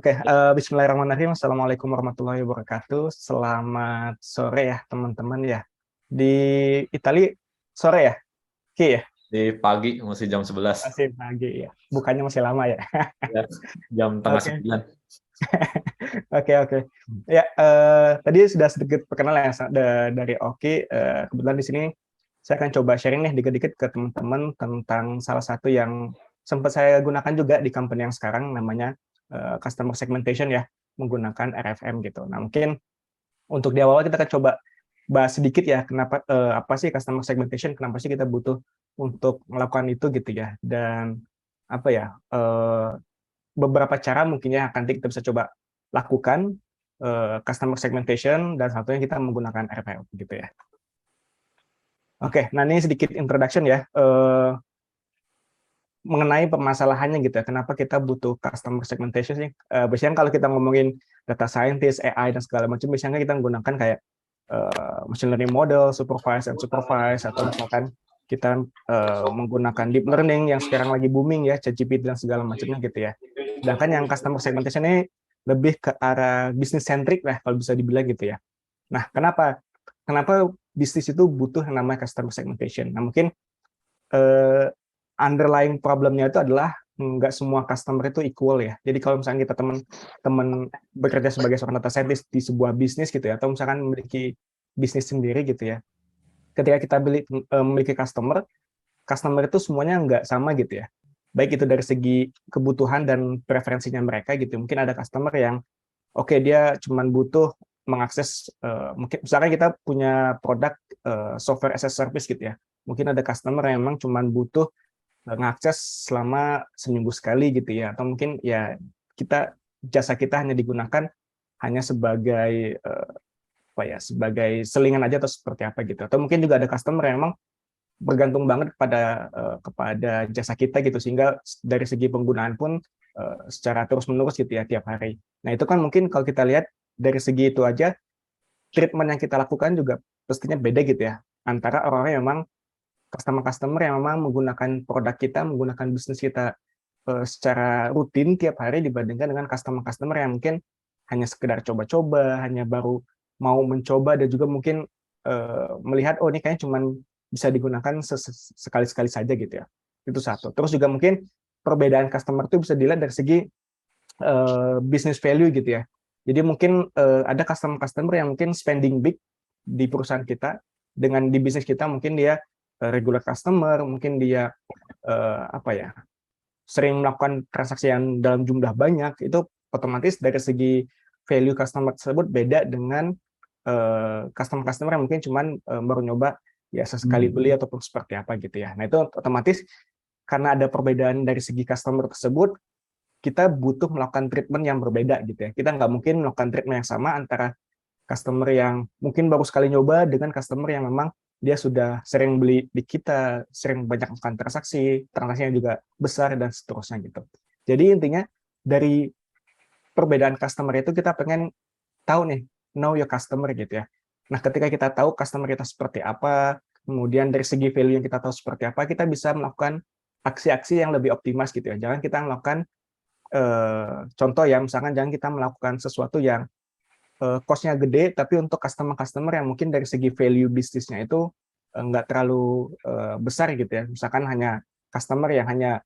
Bismillahirrahmanirrahim. Assalamualaikum warahmatullahi wabarakatuh. Selamat sore ya teman-teman ya. Di Itali sore ya, Ki ya? Di pagi masih jam 11. Masih pagi ya. Bukannya masih lama ya. Ya, jam tengah Oke, 9. oke. Ya, tadi sudah sedikit perkenalan ya dari Oki. Kebetulan di sini saya akan coba sharing nih dikit-dikit ke teman-teman tentang salah satu yang sempat saya gunakan juga di company yang sekarang, namanya customer segmentation ya, menggunakan RFM gitu. Nah, mungkin untuk di awal kita akan coba bahas sedikit ya, kenapa apa sih customer segmentation, kenapa sih kita butuh untuk melakukan itu gitu ya, dan apa ya, beberapa cara mungkin ya nanti kita bisa coba lakukan customer segmentation, dan satunya kita menggunakan RFM gitu ya. Oke, nah ini sedikit introduction ya mengenai permasalahannya gitu ya. Kenapa kita butuh customer segmentation sih? Biasanya kalau kita ngomongin data scientist, AI dan segala macam, biasanya kita menggunakan kayak machine learning model, supervised and supervised, atau misalkan kita menggunakan deep learning yang sekarang lagi booming ya, ChatGPT dan segala macamnya gitu ya. Sedangkan yang customer segmentation ini lebih ke arah business centric lah kalau bisa dibilang gitu ya. Nah, kenapa bisnis itu butuh yang namanya customer segmentation? Nah, mungkin underlying problemnya itu adalah nggak semua customer itu equal ya. Jadi kalau misalnya kita teman-teman bekerja sebagai seorang data scientist di sebuah bisnis gitu ya, atau misalkan memiliki bisnis sendiri gitu ya, ketika kita memiliki customer itu semuanya nggak sama gitu ya. Baik itu dari segi kebutuhan dan preferensinya mereka gitu. Mungkin ada customer yang oke, dia cuma butuh mengakses, mungkin misalkan kita punya produk software as a service gitu ya. Mungkin ada customer yang memang cuma butuh ngakses selama seminggu sekali gitu ya, atau mungkin ya jasa kita hanya digunakan hanya sebagai apa ya, sebagai selingan aja atau seperti apa gitu, atau mungkin juga ada customer yang memang bergantung banget kepada jasa kita gitu, sehingga dari segi penggunaan pun secara terus menerus gitu ya tiap hari. Nah itu kan mungkin kalau kita lihat dari segi itu aja, treatment yang kita lakukan juga pastinya beda gitu ya, antara orang-orang yang memang customer-customer yang memang menggunakan produk kita, menggunakan bisnis kita secara rutin tiap hari, dibandingkan dengan customer-customer yang mungkin hanya sekedar coba-coba, hanya baru mau mencoba, dan juga mungkin melihat, oh ini kayaknya cuma bisa digunakan sekali-sekali saja gitu ya. Itu satu. Terus juga mungkin perbedaan customer itu bisa dilihat dari segi business value gitu ya. Jadi mungkin ada customer-customer yang mungkin spending big di perusahaan kita, dengan di bisnis kita mungkin dia regular customer, mungkin dia apa ya, sering melakukan transaksi yang dalam jumlah banyak, itu otomatis dari segi value customer tersebut beda dengan customer-customer yang mungkin cuman baru nyoba ya sesekali beli ataupun seperti apa gitu ya. Nah itu otomatis karena ada perbedaan dari segi customer tersebut, kita butuh melakukan treatment yang berbeda gitu ya. Kita nggak mungkin melakukan treatment yang sama antara customer yang mungkin baru sekali nyoba dengan customer yang memang dia sudah sering beli di kita, sering banyak melakukan transaksinya juga besar dan seterusnya gitu. Jadi intinya dari perbedaan customer itu kita pengen tahu nih, know your customer gitu ya. Nah, ketika kita tahu customer kita seperti apa, kemudian dari segi value yang kita tahu seperti apa, kita bisa melakukan aksi-aksi yang lebih optimas gitu ya. Jangan kita melakukan contoh ya, misalkan jangan kita melakukan sesuatu yang cost-nya gede, tapi untuk customer-customer yang mungkin dari segi value bisnisnya itu nggak terlalu besar gitu ya. Misalkan hanya customer yang hanya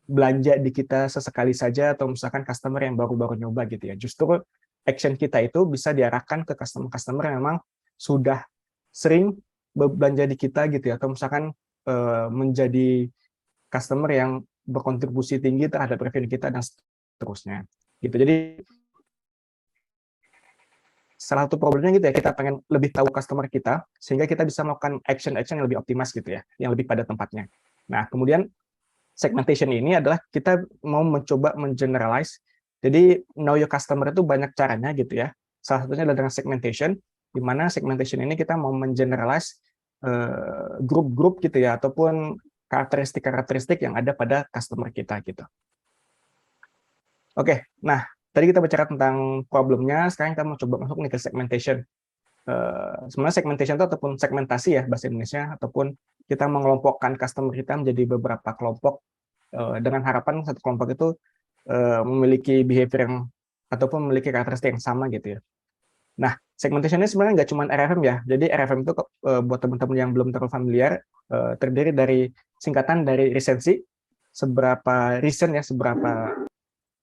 belanja di kita sesekali saja, atau misalkan customer yang baru-baru nyoba gitu ya. Justru action kita itu bisa diarahkan ke customer-customer yang memang sudah sering belanja di kita gitu ya, atau misalkan menjadi customer yang berkontribusi tinggi terhadap revenue kita dan seterusnya gitu. Jadi salah satu problemnya gitu ya, kita pengen lebih tahu customer kita sehingga kita bisa melakukan action-action yang lebih optimas gitu ya, yang lebih pada tempatnya. Nah, kemudian segmentation ini adalah kita mau mencoba mengeneralize. Jadi know your customer itu banyak caranya gitu ya. Salah satunya adalah dengan segmentation, di mana segmentation ini kita mau mengeneralize grup-grup gitu ya, ataupun karakteristik-karakteristik yang ada pada customer kita gitu. Oke, nah tadi kita bicara tentang problemnya, sekarang kita mau coba masuk nih ke segmentation. Sebenarnya segmentation itu ataupun segmentasi ya bahasa Indonesia, ataupun kita mengelompokkan customer kita menjadi beberapa kelompok dengan harapan satu kelompok itu memiliki behavior yang ataupun memiliki karakteristik yang sama gitu ya. Nah, segmentation ini sebenarnya nggak cuma RFM ya. Jadi RFM itu buat teman-teman yang belum terlalu familiar, terdiri dari singkatan dari resensi, seberapa recent ya, seberapa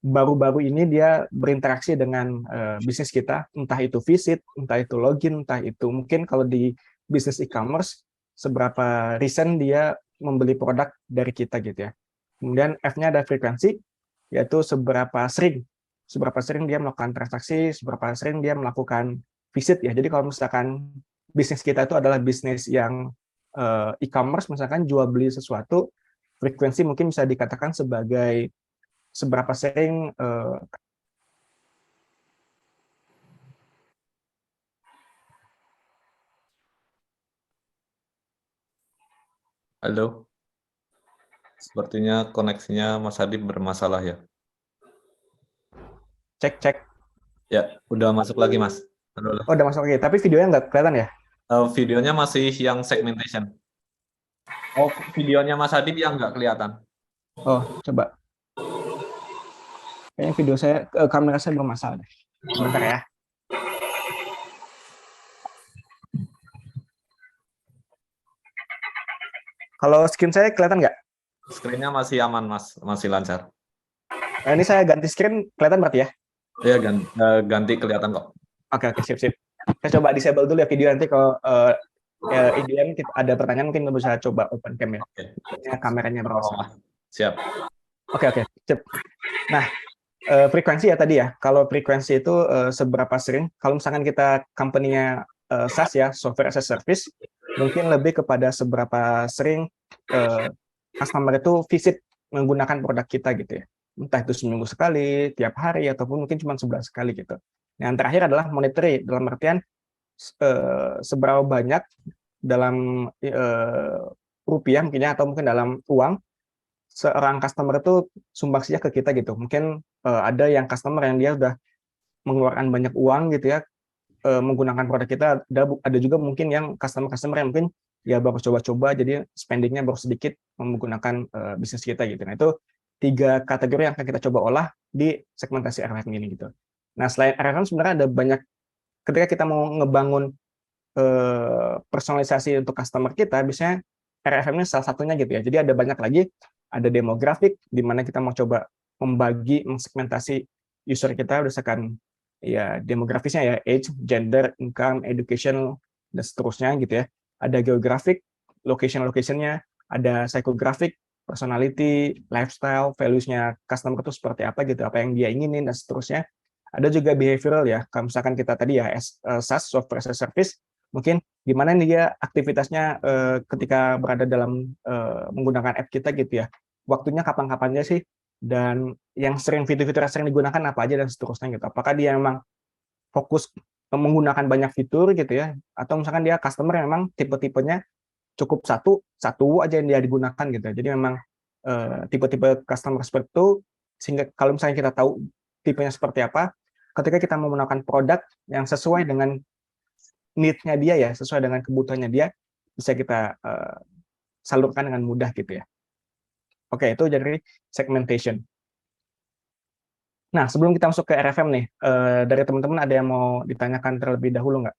baru-baru ini dia berinteraksi dengan bisnis kita, entah itu visit, entah itu login, entah itu mungkin kalau di bisnis e-commerce, seberapa recent dia membeli produk dari kita gitu ya. Kemudian F-nya ada frekuensi, yaitu seberapa sering dia melakukan transaksi, seberapa sering dia melakukan visit ya. Jadi kalau misalkan bisnis kita itu adalah bisnis yang e-commerce, misalkan jual beli sesuatu, frekuensi mungkin bisa dikatakan sebagai seberapa sering Halo, sepertinya koneksinya Mas Adib bermasalah ya. cek. Ya, udah masuk lagi Mas. Halo. Oh, udah masuk lagi. Tapi videonya nggak kelihatan ya? Videonya masih yang segmentation. Oh, videonya Mas Adib yang nggak kelihatan. Oh, coba. Kayaknya video saya, kamera saya bermasalah deh. Sebentar ya. Kalau screen saya kelihatan nggak? Screen-nya masih aman Mas, masih lancar. Nah, ini saya ganti screen, kelihatan berarti ya? Ya, ganti kelihatan kok. Oke, sip. Saya coba disable dulu ya video, nanti kalau idealnya ada pertanyaan mungkin bisa coba open cam ya. Oke. Kameranya bermasalah. Siap. Oke, sip. Nah, frekuensi ya tadi ya. Kalau frekuensi itu seberapa sering, kalau misalkan kita company-nya SaaS ya, software as a service, mungkin lebih kepada seberapa sering customer itu visit menggunakan produk kita gitu ya. Entah itu seminggu sekali, tiap hari, ataupun mungkin cuma sebulan sekali gitu. Yang terakhir adalah monetary, dalam artian seberapa banyak dalam rupiah mungkin ya, atau mungkin dalam uang, seorang customer itu sumbangsinya ke kita gitu. Mungkin ada yang customer yang dia udah mengeluarkan banyak uang gitu ya, menggunakan produk kita. Ada juga mungkin yang customer yang mungkin ya baru coba-coba, jadi spendingnya baru sedikit menggunakan bisnis kita gitu. Nah, itu 3 kategori yang akan kita coba olah di segmentasi RFM ini gitu. Nah, selain RFM sebenarnya ada banyak, ketika kita mau ngebangun personalisasi untuk customer kita, biasanya RFM-nya salah satunya gitu ya. Jadi ada banyak lagi, ada demografik, di mana kita mau coba mengsegmentasi user kita berdasarkan ya demografisnya ya, age, gender, income, education, dan seterusnya gitu ya. Ada geografik, location-nya, ada psychographic, personality, lifestyle, values-nya customer itu seperti apa gitu, apa yang dia inginin, dan seterusnya. Ada juga behavioral ya, kalau misalkan kita tadi ya, SaaS, software as a service, mungkin gimana nih dia aktivitasnya ketika berada dalam menggunakan app kita gitu ya, waktunya kapan-kapannya sih, dan yang fitur-fitur yang sering digunakan apa aja, dan seterusnya gitu. Apakah dia memang fokus menggunakan banyak fitur gitu ya, atau misalkan dia customer yang memang tipe-tipenya cukup satu aja yang dia digunakan gitu. Jadi memang tipe-tipe customer seperti itu, sehingga kalau misalnya kita tahu tipenya seperti apa, ketika kita mau menggunakan produk yang sesuai dengan need-nya dia ya, sesuai dengan kebutuhannya dia, bisa kita salurkan dengan mudah gitu ya. Oke, itu jadi segmentation. Nah, sebelum kita masuk ke RFM nih, dari teman-teman ada yang mau ditanyakan terlebih dahulu nggak?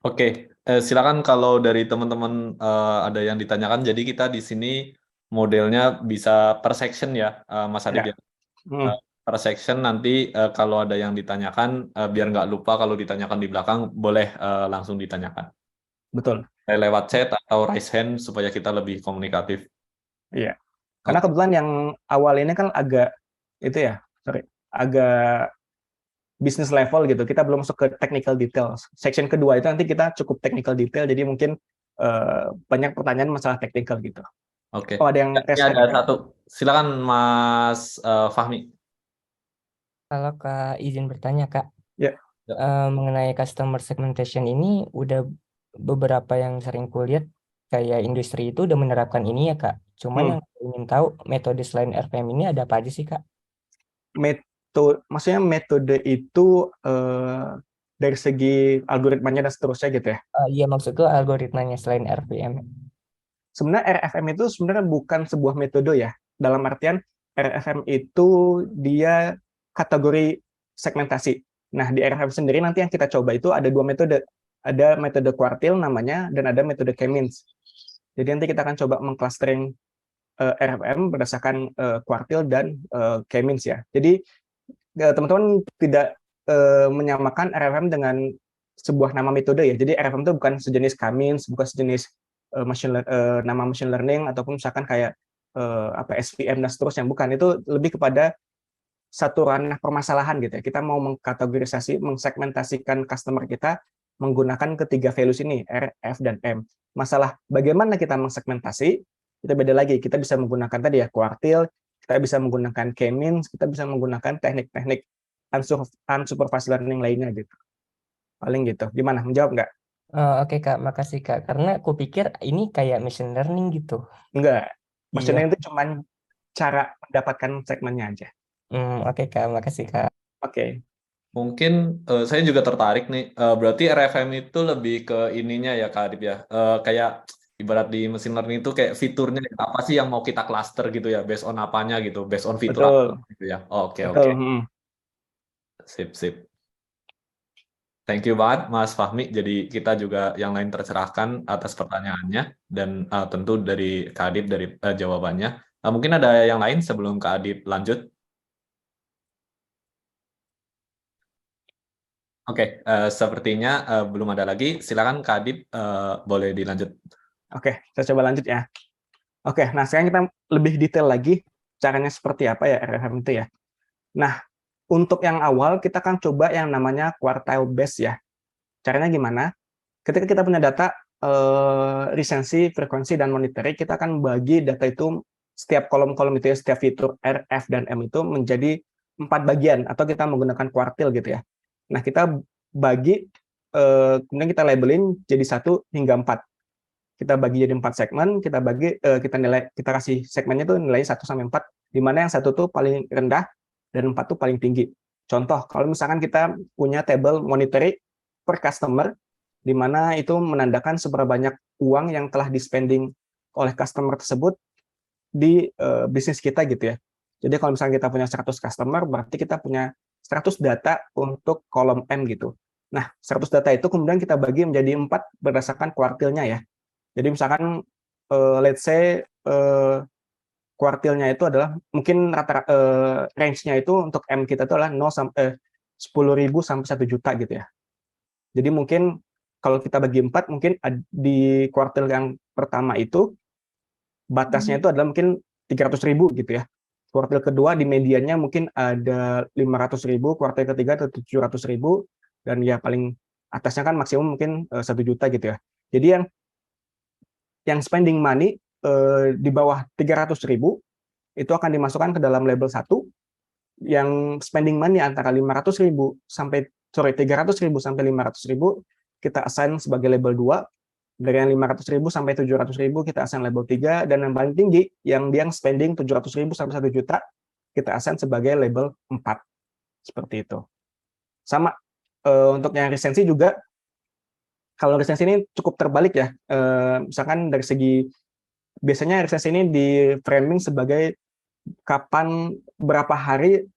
Oke, silakan kalau dari teman-teman ada yang ditanyakan. Jadi kita di sini modelnya bisa per section ya, Mas Adib ya. Per section nanti kalau ada yang ditanyakan, biar nggak lupa kalau ditanyakan di belakang, boleh langsung ditanyakan. Betul. Lewat chat atau raise hand supaya kita lebih komunikatif. Iya. Karena kebetulan yang awal ini kan agak agak business level gitu. Kita belum masuk ke technical details. Section kedua itu nanti kita cukup technical detail, jadi mungkin banyak pertanyaan masalah technical gitu. Oke. Oh, ada yang Ini ada satu. Silakan Mas Fahmi. Kalau Kak izin bertanya Kak, Ya. Mengenai customer segmentation ini udah beberapa yang sering kulihat kayak industri itu udah menerapkan ini ya Kak. Cuman yang ingin tahu metode selain RPM ini ada apa aja sih Kak? Maksudnya metode itu dari segi algoritmanya dan seterusnya gitu ya? Iya maksudku algoritmanya selain RPM. Sebenarnya RFM itu sebenarnya bukan sebuah metode ya. Dalam artian RFM itu dia kategori segmentasi. Nah, di RFM sendiri nanti yang kita coba itu ada 2 metode. Ada metode kuartil namanya, dan ada metode K-means. Jadi nanti kita akan coba mengclustering RFM berdasarkan kuartil dan K-means ya. Jadi teman-teman tidak menyamakan RFM dengan sebuah nama metode ya. Jadi RFM itu bukan sejenis K-means, bukan sejenis nama machine learning, ataupun misalkan kayak SVM dan seterusnya. Bukan, itu lebih kepada satu ranah permasalahan gitu ya. Kita mau mengkategorisasi, mengsegmentasikan customer kita menggunakan ketiga values ini, R, F, dan M. Masalah bagaimana kita mengsegmentasi, kita beda lagi. Kita bisa menggunakan tadi ya kuartil, kita bisa menggunakan K-means, kita bisa menggunakan teknik-teknik unsupervised learning lainnya gitu. Paling gitu. Gimana? Menjawab nggak? Oke Kak, makasih Kak. Karena aku pikir ini kayak machine learning gitu. Enggak. Machine Iya. learning itu cuma cara mendapatkan segmennya aja. Oke Kak, makasih Kak. Oke. Mungkin saya juga tertarik nih. Berarti RFM itu lebih ke ininya ya Kak Adib ya. Kayak ibarat di mesin learning itu kayak fiturnya apa sih yang mau kita cluster gitu ya, based on apanya gitu, based on fitur Betul. apa gitu ya. Oke. Betul. Sip. Thank you banget Mas Fahmi. Jadi kita juga yang lain tercerahkan atas pertanyaannya, dan tentu dari Kak Adib dari jawabannya. Mungkin ada yang lain sebelum Kak Adib lanjut. Oke, sepertinya belum ada lagi. Silakan Kak Adib, boleh dilanjut. Oke, saya coba lanjut ya. Oke, nah sekarang kita lebih detail lagi caranya seperti apa ya RFM itu ya. Nah, untuk yang awal kita akan coba yang namanya quartile based ya. Caranya gimana? Ketika kita punya data recency, frekuensi, dan monetary, kita akan bagi data itu setiap kolom-kolom itu ya, setiap fitur R, F, dan M itu menjadi 4 bagian, atau kita menggunakan kuartil gitu ya. Nah, kita bagi, kemudian kita labelin jadi 1 hingga 4. Kita bagi jadi 4 segmen, kita bagi, kita kasih segmennya itu nilai 1 sampai 4, di mana yang 1 tuh paling rendah dan 4 tuh paling tinggi. Contoh, kalau misalkan kita punya table monetary per customer, di mana itu menandakan seberapa banyak uang yang telah di-spending oleh customer tersebut di bisnis kita gitu ya. Jadi kalau misalnya kita punya 100 customer, berarti kita punya 100 data untuk kolom M gitu. Nah, 100 data itu kemudian kita bagi menjadi 4 berdasarkan kuartilnya ya. Jadi misalkan let's say kuartilnya itu adalah mungkin range-nya itu untuk M kita itu adalah 10.000 sampai 1 juta gitu ya. Jadi mungkin kalau kita bagi 4, mungkin di kuartil yang pertama itu batasnya itu adalah mungkin 300.000 gitu ya. Kuartil kedua di mediannya mungkin ada 500.000, kuartil ketiga ada 700.000, dan ya paling atasnya kan maksimum mungkin 1 juta gitu ya. Jadi yang spending money di bawah 300.000 itu akan dimasukkan ke dalam label 1, yang spending money antara 300.000 sampai 500.000 kita assign sebagai label 2, dari yang 500.000 sampai 700.000 kita assign label 3, dan yang paling tinggi yang spending 700.000 sampai 1 juta kita assign sebagai label 4. Seperti itu. Sama untuk yang resensi juga, kalau resensi ini cukup terbalik ya. Misalkan dari segi, biasanya resensi ini di framing sebagai berapa hari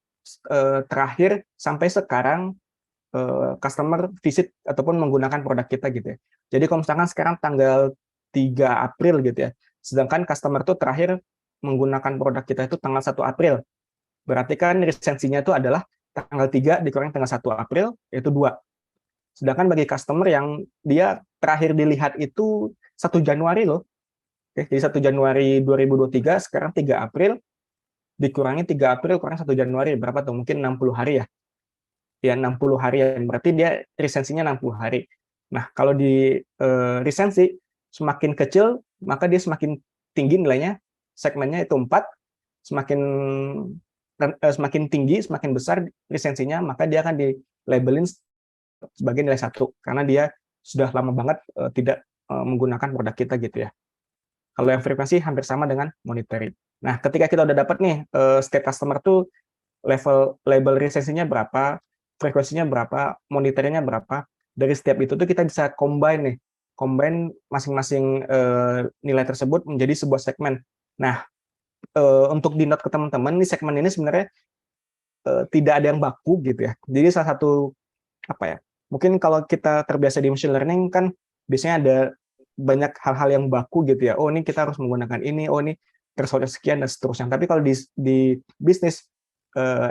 terakhir sampai sekarang customer visit ataupun menggunakan produk kita gitu ya. Jadi kalau misalkan sekarang tanggal 3 April gitu ya, sedangkan customer itu terakhir menggunakan produk kita itu tanggal 1 April. Berarti kan resensinya itu adalah tanggal 3 dikurangi tanggal 1 April, yaitu 2. Sedangkan bagi customer yang dia terakhir dilihat itu 1 Januari loh. Oke, jadi 1 Januari 2023, sekarang 3 April, dikurangi 3 April, kurang 1 Januari, berapa tuh? Mungkin 60 hari ya? Ya, 60 hari, berarti dia resensinya 60 hari. Nah, kalau di resensi, semakin kecil, maka dia semakin tinggi nilainya, segmennya itu 4, semakin tinggi, semakin besar resensinya, maka dia akan di-labelin sebagai nilai 1, karena dia sudah lama banget tidak menggunakan produk kita gitu ya. Kalau yang frekuensi hampir sama dengan monetary. Nah, ketika kita udah dapat nih state customer tuh label resensinya berapa, frekuensinya berapa, monetary-nya berapa, dari setiap itu tuh kita bisa combine masing-masing nilai tersebut menjadi sebuah segmen. Nah, untuk di note ke teman-teman, nih segmen ini sebenarnya tidak ada yang baku gitu ya. Jadi salah satu apa ya? Mungkin kalau kita terbiasa di machine learning kan biasanya ada banyak hal-hal yang baku gitu ya. Oh, ini kita harus menggunakan ini, oh ini threshold sekian dan seterusnya. Tapi kalau di bisnis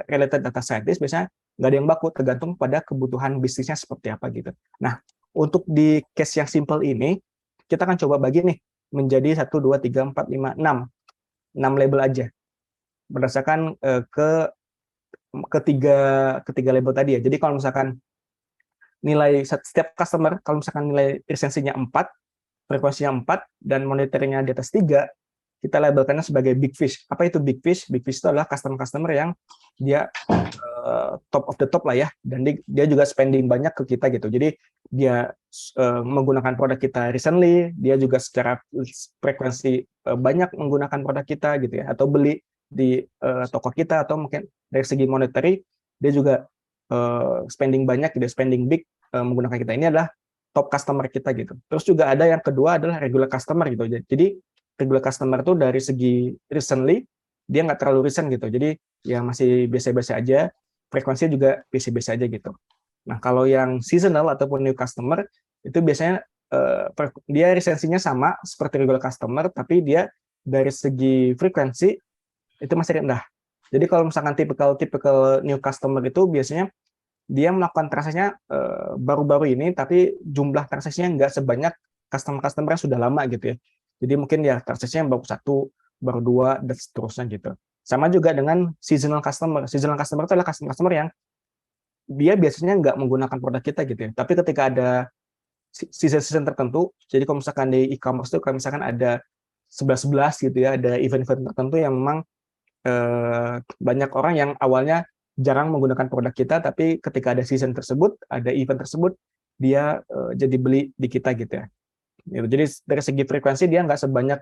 related data scientist biasanya nggak ada yang baku, tergantung pada kebutuhan bisnisnya seperti apa gitu. Nah, untuk di case yang simple ini, kita akan coba bagi nih menjadi 1, 2, 3, 4, 5, 6. 6 label aja. Berdasarkan ketiga label tadi ya. Jadi kalau misalkan nilai setiap customer, kalau misalkan nilai resensinya 4, frekuensinya 4, dan monitoringnya di atas 3, kita labelkannya sebagai big fish. Apa itu big fish? Big fish itu adalah customer-customer yang dia top of the top lah ya, dan dia juga spending banyak ke kita gitu. Jadi dia menggunakan produk kita recently, dia juga secara frekuensi banyak menggunakan produk kita gitu ya, atau beli di toko kita, atau mungkin dari segi monetary dia juga spending banyak, dia spending big menggunakan kita. Ini adalah top customer kita gitu. Terus juga ada yang kedua adalah regular customer gitu. Jadi regular customer itu dari segi recently dia nggak terlalu recent gitu. Jadi ya masih biasa-biasa aja, frekuensinya juga biasa-biasa aja gitu. Nah, kalau yang seasonal ataupun new customer itu biasanya dia resensinya sama seperti regular customer, tapi dia dari segi frekuensi itu masih rendah. Jadi kalau misalkan typical new customer itu biasanya dia melakukan transaksinya baru-baru ini, tapi jumlah transaksinya nggak sebanyak customer-customer yang sudah lama gitu ya. Jadi mungkin ya transaksinya baru 1, baru 2, dan seterusnya gitu. Sama juga dengan seasonal customer. Seasonal customer itu adalah customer yang dia biasanya nggak menggunakan produk kita gitu ya. Tapi ketika ada season-season tertentu, jadi kalau misalkan di e-commerce itu kalau misalkan ada 11-11 gitu ya, ada event-event tertentu yang memang banyak orang yang awalnya jarang menggunakan produk kita, tapi ketika ada season tersebut, ada event tersebut, dia jadi beli di kita gitu ya. Jadi dari segi frekuensi dia nggak sebanyak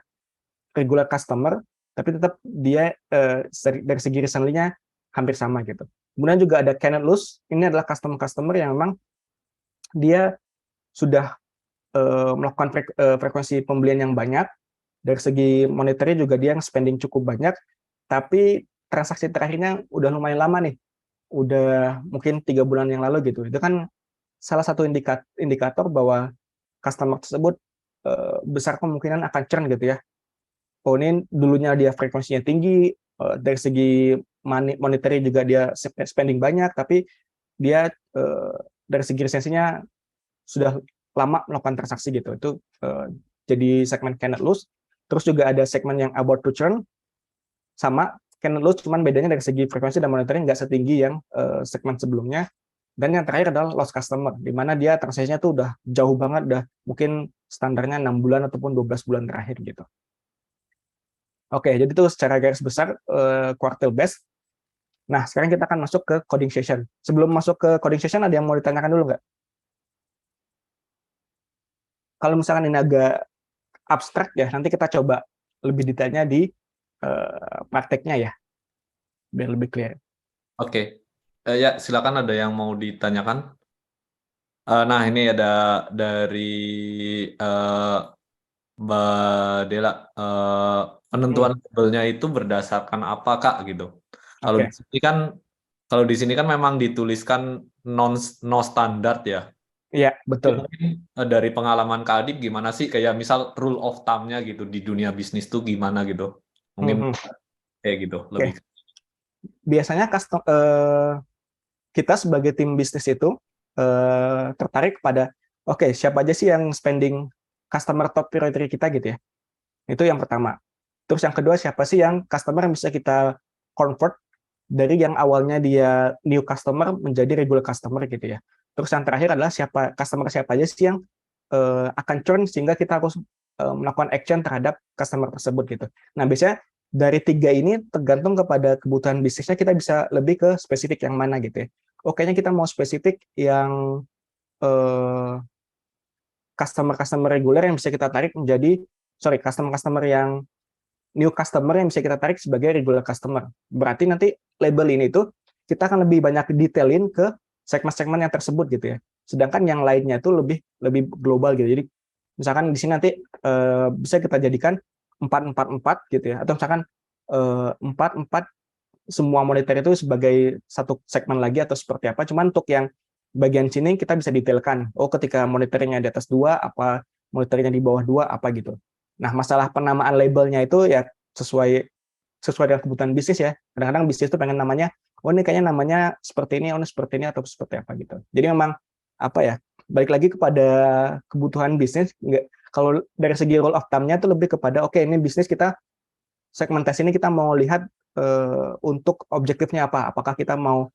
regular customer, tapi tetap dia dari segi recently-nya hampir sama gitu. Kemudian juga ada cannot lose, ini adalah customer yang memang dia sudah melakukan frekuensi pembelian yang banyak, dari segi monetary juga dia yang spending cukup banyak, tapi transaksi terakhirnya udah lumayan lama nih, udah mungkin 3 bulan yang lalu gitu. Itu kan salah satu indikator bahwa customer tersebut besar kemungkinan akan churn gitu ya. Oh, ini dulunya dia frekuensinya tinggi, dari segi monetary juga dia spending banyak, tapi dia dari segi resensinya sudah lama melakukan transaksi gitu. Itu jadi segmen cannot lose. Terus juga ada segmen yang about to churn, sama cannot lose, cuman bedanya dari segi frekuensi dan monitoring nggak setinggi yang segmen sebelumnya. Dan yang terakhir adalah lost customer, di mana dia transaksinya tuh udah jauh banget, udah mungkin standarnya 6 bulan ataupun 12 bulan terakhir gitu. Oke, jadi itu secara garis besar quartile base. Nah, sekarang kita akan masuk ke coding session. Sebelum masuk ke coding session, ada yang mau ditanyakan dulu nggak? Kalau misalkan ini agak abstrak ya, nanti kita coba lebih detailnya di prakteknya ya, biar lebih clear. Oke, ya silakan, ada yang mau ditanyakan. Nah, ini ada dari Mbak Dela, penentuan labelnya itu berdasarkan apa, Kak, gitu? Kalau di sini kan, memang dituliskan no standard ya. Iya, betul. Mungkin dari pengalaman Kak Adib gimana sih, kayak misal rule of thumb-nya gitu di dunia bisnis tuh gimana gitu? Mungkin kayak gitu lebih. Biasanya kita sebagai tim bisnis itu tertarik pada siapa aja sih yang spending customer top priority kita gitu ya. Itu yang pertama. Terus yang kedua, siapa sih yang customer yang bisa kita convert dari yang awalnya dia new customer menjadi regular customer gitu ya. Terus yang terakhir adalah siapa aja sih yang akan churn sehingga kita harus melakukan action terhadap customer tersebut gitu. Nah, biasanya dari 3 ini tergantung kepada kebutuhan bisnisnya, kita bisa lebih ke spesifik yang mana gitu ya. Kayaknya kita mau spesifik yang customer reguler yang bisa kita tarik menjadi customer yang new customer yang bisa kita tarik sebagai regular customer. Berarti nanti label ini tuh kita akan lebih banyak detailin ke segmen-segmen yang tersebut gitu ya. Sedangkan yang lainnya itu lebih global gitu. Jadi misalkan di sini nanti bisa kita jadikan 4-4-4 gitu ya, atau misalkan 4-4 semua monitor itu sebagai satu segmen lagi atau seperti apa. Cuman untuk yang bagian sini kita bisa detailkan. Oh, ketika monitornya di atas 2, apa monitornya di bawah 2, apa gitu. Nah, masalah penamaan labelnya itu ya sesuai dengan kebutuhan bisnis ya. Kadang-kadang bisnis itu pengen namanya, oh ini kayaknya namanya seperti ini, oh ini seperti ini, atau seperti apa gitu. Jadi memang apa ya, balik lagi kepada kebutuhan bisnis. Kalau dari segi rule of thumb-nya itu lebih kepada, oke, ini bisnis kita, segmentasi ini kita mau lihat untuk objektifnya apa. Apakah kita mau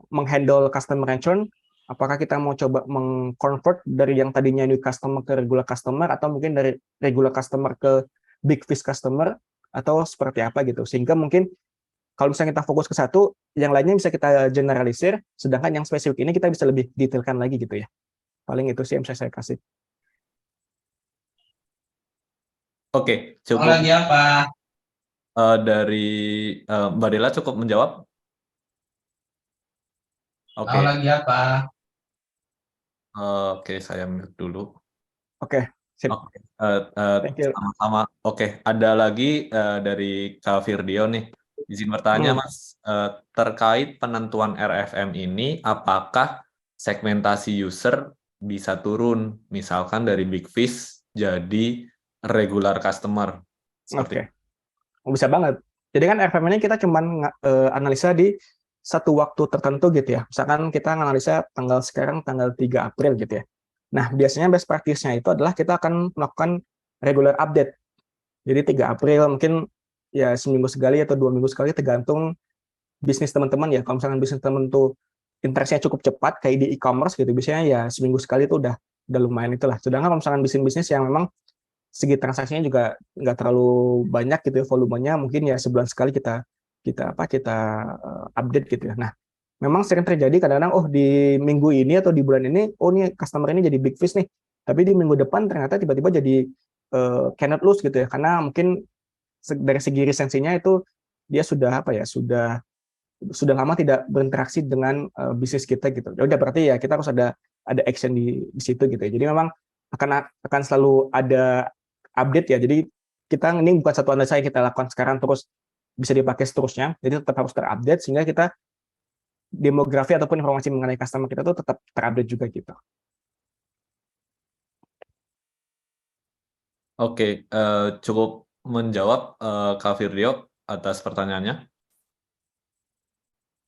menghandle customer return, apakah kita mau coba mengconvert dari yang tadinya new customer ke regular customer, atau mungkin dari regular customer ke big fish customer, atau seperti apa gitu. Sehingga mungkin kalau misalnya kita fokus ke satu, yang lainnya bisa kita generalisir, sedangkan yang spesifik ini kita bisa lebih detailkan lagi gitu ya. Paling itu sih yang bisa saya kasih. Oke, cukup. Lagi apa? Dari Mbak Dela cukup menjawab. Oke. Lagi apa? Oke, saya mute dulu. Oke, sip. Oke, Thank you. sama-sama. Oke, ada lagi dari Kak Firdio nih. Izin bertanya, Mas, terkait penentuan RFM ini, apakah segmentasi user bisa turun, misalkan dari big fish jadi regular customer? Oke, bisa banget. Jadi kan RFM ini kita cuman analisa di satu waktu tertentu gitu ya. Misalkan kita analisa tanggal sekarang tanggal 3 April gitu ya. Nah, biasanya best practice-nya itu adalah kita akan melakukan regular update. Jadi 3 April mungkin ya seminggu sekali atau 2 minggu sekali, tergantung bisnis teman-teman ya. Kalau misalkan bisnis teman tuh interaksinya cukup cepat kayak di e-commerce gitu, biasanya ya seminggu sekali itu udah lumayan itulah. Sedangkan kalau misalkan bisnis-bisnis yang memang segi transaksinya juga nggak terlalu banyak gitu ya volumenya, mungkin ya sebulan sekali kita update gitu ya. Nah, memang sering terjadi kadang-kadang, oh di minggu ini atau di bulan ini, oh ini customer ini jadi big fish nih, tapi di minggu depan ternyata tiba-tiba jadi cannot lose gitu ya, karena mungkin dari segi resensinya itu dia sudah sudah lama tidak berinteraksi dengan bisnis kita gitu. Ya udah, berarti ya kita harus ada action di situ gitu ya. Jadi memang akan selalu ada update ya. Jadi kita ini bukan satu analisa yang kita lakukan sekarang terus bisa dipakai seterusnya. Jadi tetap harus terupdate sehingga kita demografi ataupun informasi mengenai customer kita tuh tetap terupdate juga gitu. Oke, cukup menjawab Kak Firdio atas pertanyaannya.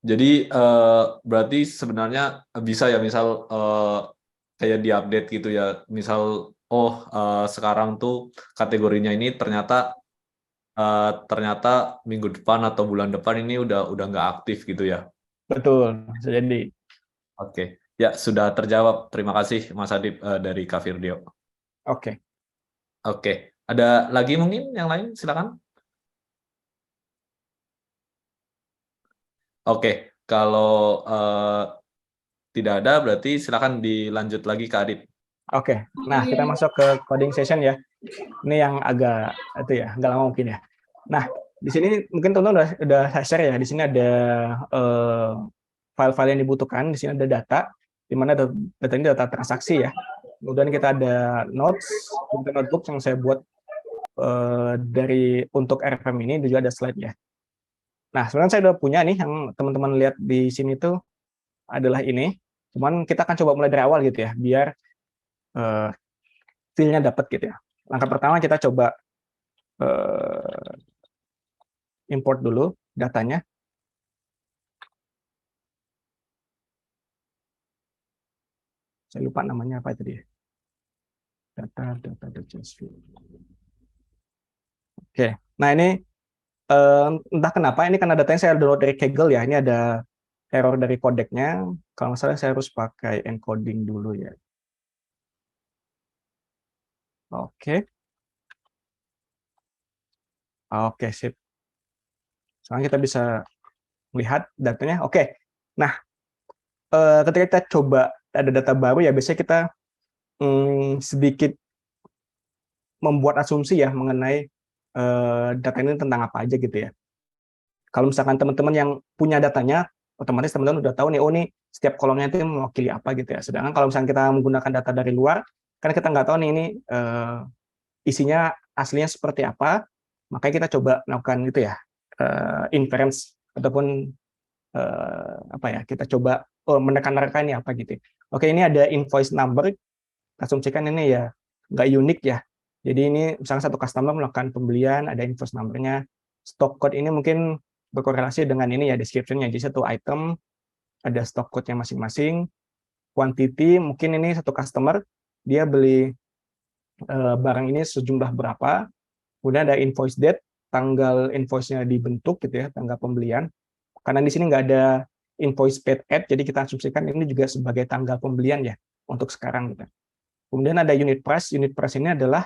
Jadi berarti sebenarnya bisa ya, misal kayak diupdate gitu ya, misal sekarang tuh kategorinya ini ternyata minggu depan atau bulan depan ini udah nggak aktif gitu ya. Betul, bisa jadi. Oke, ya sudah terjawab. Terima kasih Mas Adib dari Kak Firdio. Oke. Oke, ada lagi mungkin yang lain, silakan. Oke, kalau tidak ada berarti silakan dilanjut lagi Kak Adib. Oke, nah kita masuk ke coding session ya. Ini yang agak lama mungkin ya. Nah, di sini mungkin teman-teman udah saya share ya. Di sini ada file-file yang dibutuhkan. Di sini ada data, di mana data ini data transaksi ya. Kemudian kita ada notes, notebook yang saya buat untuk RFM ini, dan juga ada slide ya. Nah, sebenarnya saya udah punya nih, yang teman-teman lihat di sini tuh adalah ini. Cuman kita akan coba mulai dari awal gitu ya, biar feel-nya dapat gitu ya. Langkah pertama kita coba import dulu datanya. Saya lupa namanya apa tadi. Data. Oke, nah ini entah kenapa ini karena datanya saya download dari Kaggle ya. Ini ada error dari codec-nya. Kalau nggak salah saya harus pakai encoding dulu ya. Oke, sip. Sekarang kita bisa melihat datanya. Oke, nah ketika kita coba ada data baru ya, biasanya kita sedikit membuat asumsi ya mengenai data ini tentang apa aja gitu ya. Kalau misalkan teman-teman yang punya datanya, otomatis teman-teman udah tahu nih, oh nih setiap kolomnya itu mewakili apa gitu ya. Sedangkan kalau misalkan kita menggunakan data dari luar, kan kita nggak tahu nih ini isinya aslinya seperti apa, makanya kita coba melakukan itu ya, inference ataupun apa ya, kita coba menekan-nekan ini apa gitu. Oke, ini ada invoice number, asumsikan ini ya nggak unik ya. Jadi ini misalnya satu customer melakukan pembelian, ada invoice number-nya. Stock code ini mungkin berkorelasi dengan ini ya, description-nya. Jadi satu item ada stock code-nya masing-masing. Quantity mungkin ini satu customer dia beli barang ini sejumlah berapa. Kemudian ada invoice date, tanggal invoice-nya dibentuk gitu ya, tanggal pembelian. Karena di sini nggak ada invoice paid at, jadi kita asumsikan ini juga sebagai tanggal pembelian ya untuk sekarang gitu. Kemudian ada unit price. Unit price ini adalah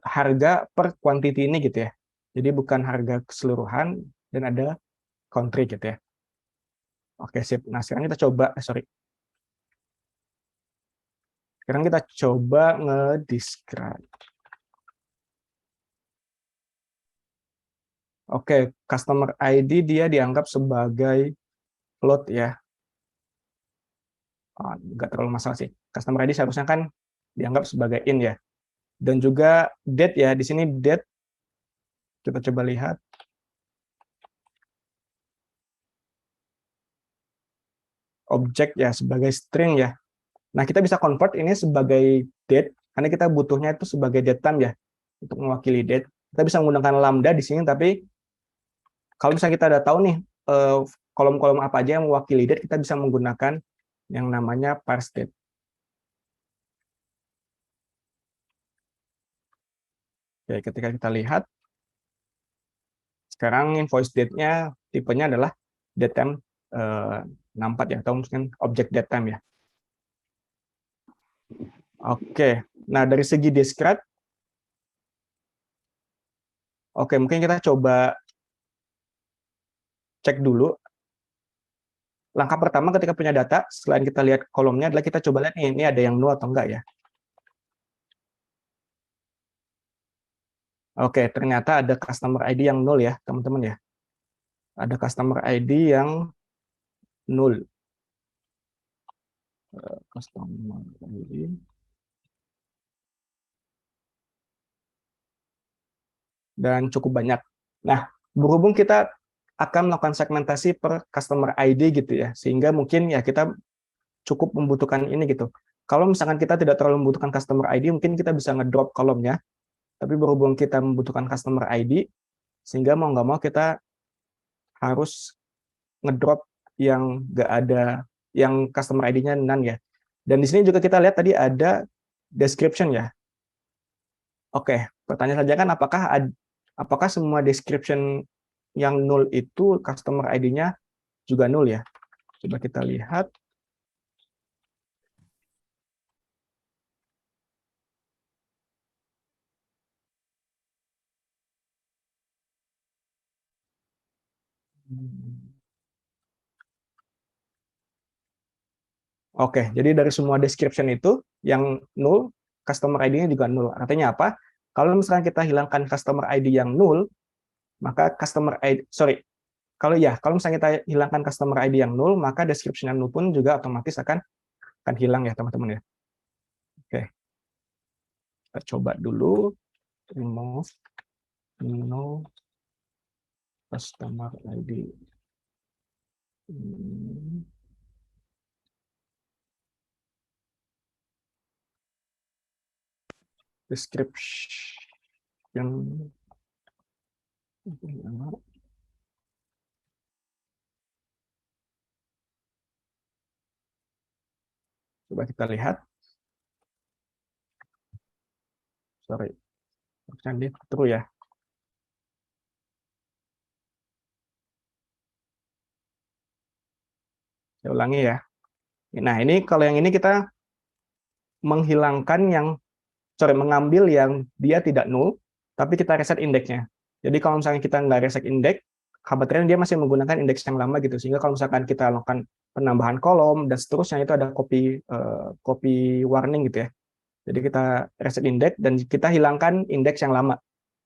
harga per quantity ini gitu ya. Jadi bukan harga keseluruhan, dan ada country gitu ya. Oke, sip. Nah, sekarang kita coba, sekarang kita coba nge-describe. Oke, customer ID dia dianggap sebagai float ya. Nggak terlalu masalah sih. Customer ID seharusnya kan dianggap sebagai int ya. Dan juga date ya. Di sini date, kita coba lihat. Objek ya, sebagai string ya. Nah, kita bisa convert ini sebagai date, karena kita butuhnya itu sebagai date time ya, untuk mewakili date. Kita bisa menggunakan lambda di sini, tapi kalau misalnya kita udah tahu nih kolom-kolom apa aja yang mewakili date, kita bisa menggunakan yang namanya parse date. Oke, ketika kita lihat, sekarang invoice date-nya tipenya adalah date time 64 ya, atau mungkin objek date time ya. Oke, nah dari segi describe, oke, mungkin kita coba cek dulu. Langkah pertama ketika punya data, selain kita lihat kolomnya, adalah kita coba lihat nih, ini ada yang nol atau enggak ya. Oke, ternyata ada customer ID yang nol ya, teman-teman ya. Ada customer ID yang nol. Customer ID. Dan cukup banyak. Nah, berhubung kita akan melakukan segmentasi per customer ID gitu ya, sehingga mungkin ya kita cukup membutuhkan ini gitu. Kalau misalkan kita tidak terlalu membutuhkan customer ID, mungkin kita bisa ngedrop kolomnya, tapi berhubung kita membutuhkan customer ID, sehingga mau nggak mau kita harus ngedrop yang nggak ada, yang customer ID-nya none ya. Dan di sini juga kita lihat tadi ada description ya. Oke, pertanyaan saja kan apakah semua description yang nol itu customer ID-nya juga nol ya? Coba kita lihat. Oke, jadi dari semua description itu yang nol, customer ID-nya juga nol. Artinya apa? Kalau misalkan kita hilangkan customer ID yang nol, maka kalau misalnya kita hilangkan customer ID yang nol, maka description yang nol pun juga otomatis akan hilang ya, teman-teman ya. Oke. Kita coba dulu remove no customer ID. Description. Coba kita lihat. Sorry. Dia true ya. Saya ulangi ya. Nah, ini kalau yang ini kita mengambil yang dia tidak null, tapi kita reset indeksnya. Jadi kalau misalnya kita nggak reset indeks, kebetulan dia masih menggunakan indeks yang lama gitu. Sehingga kalau misalkan kita lakukan penambahan kolom dan seterusnya, itu ada copy warning gitu ya. Jadi kita reset indeks dan kita hilangkan indeks yang lama.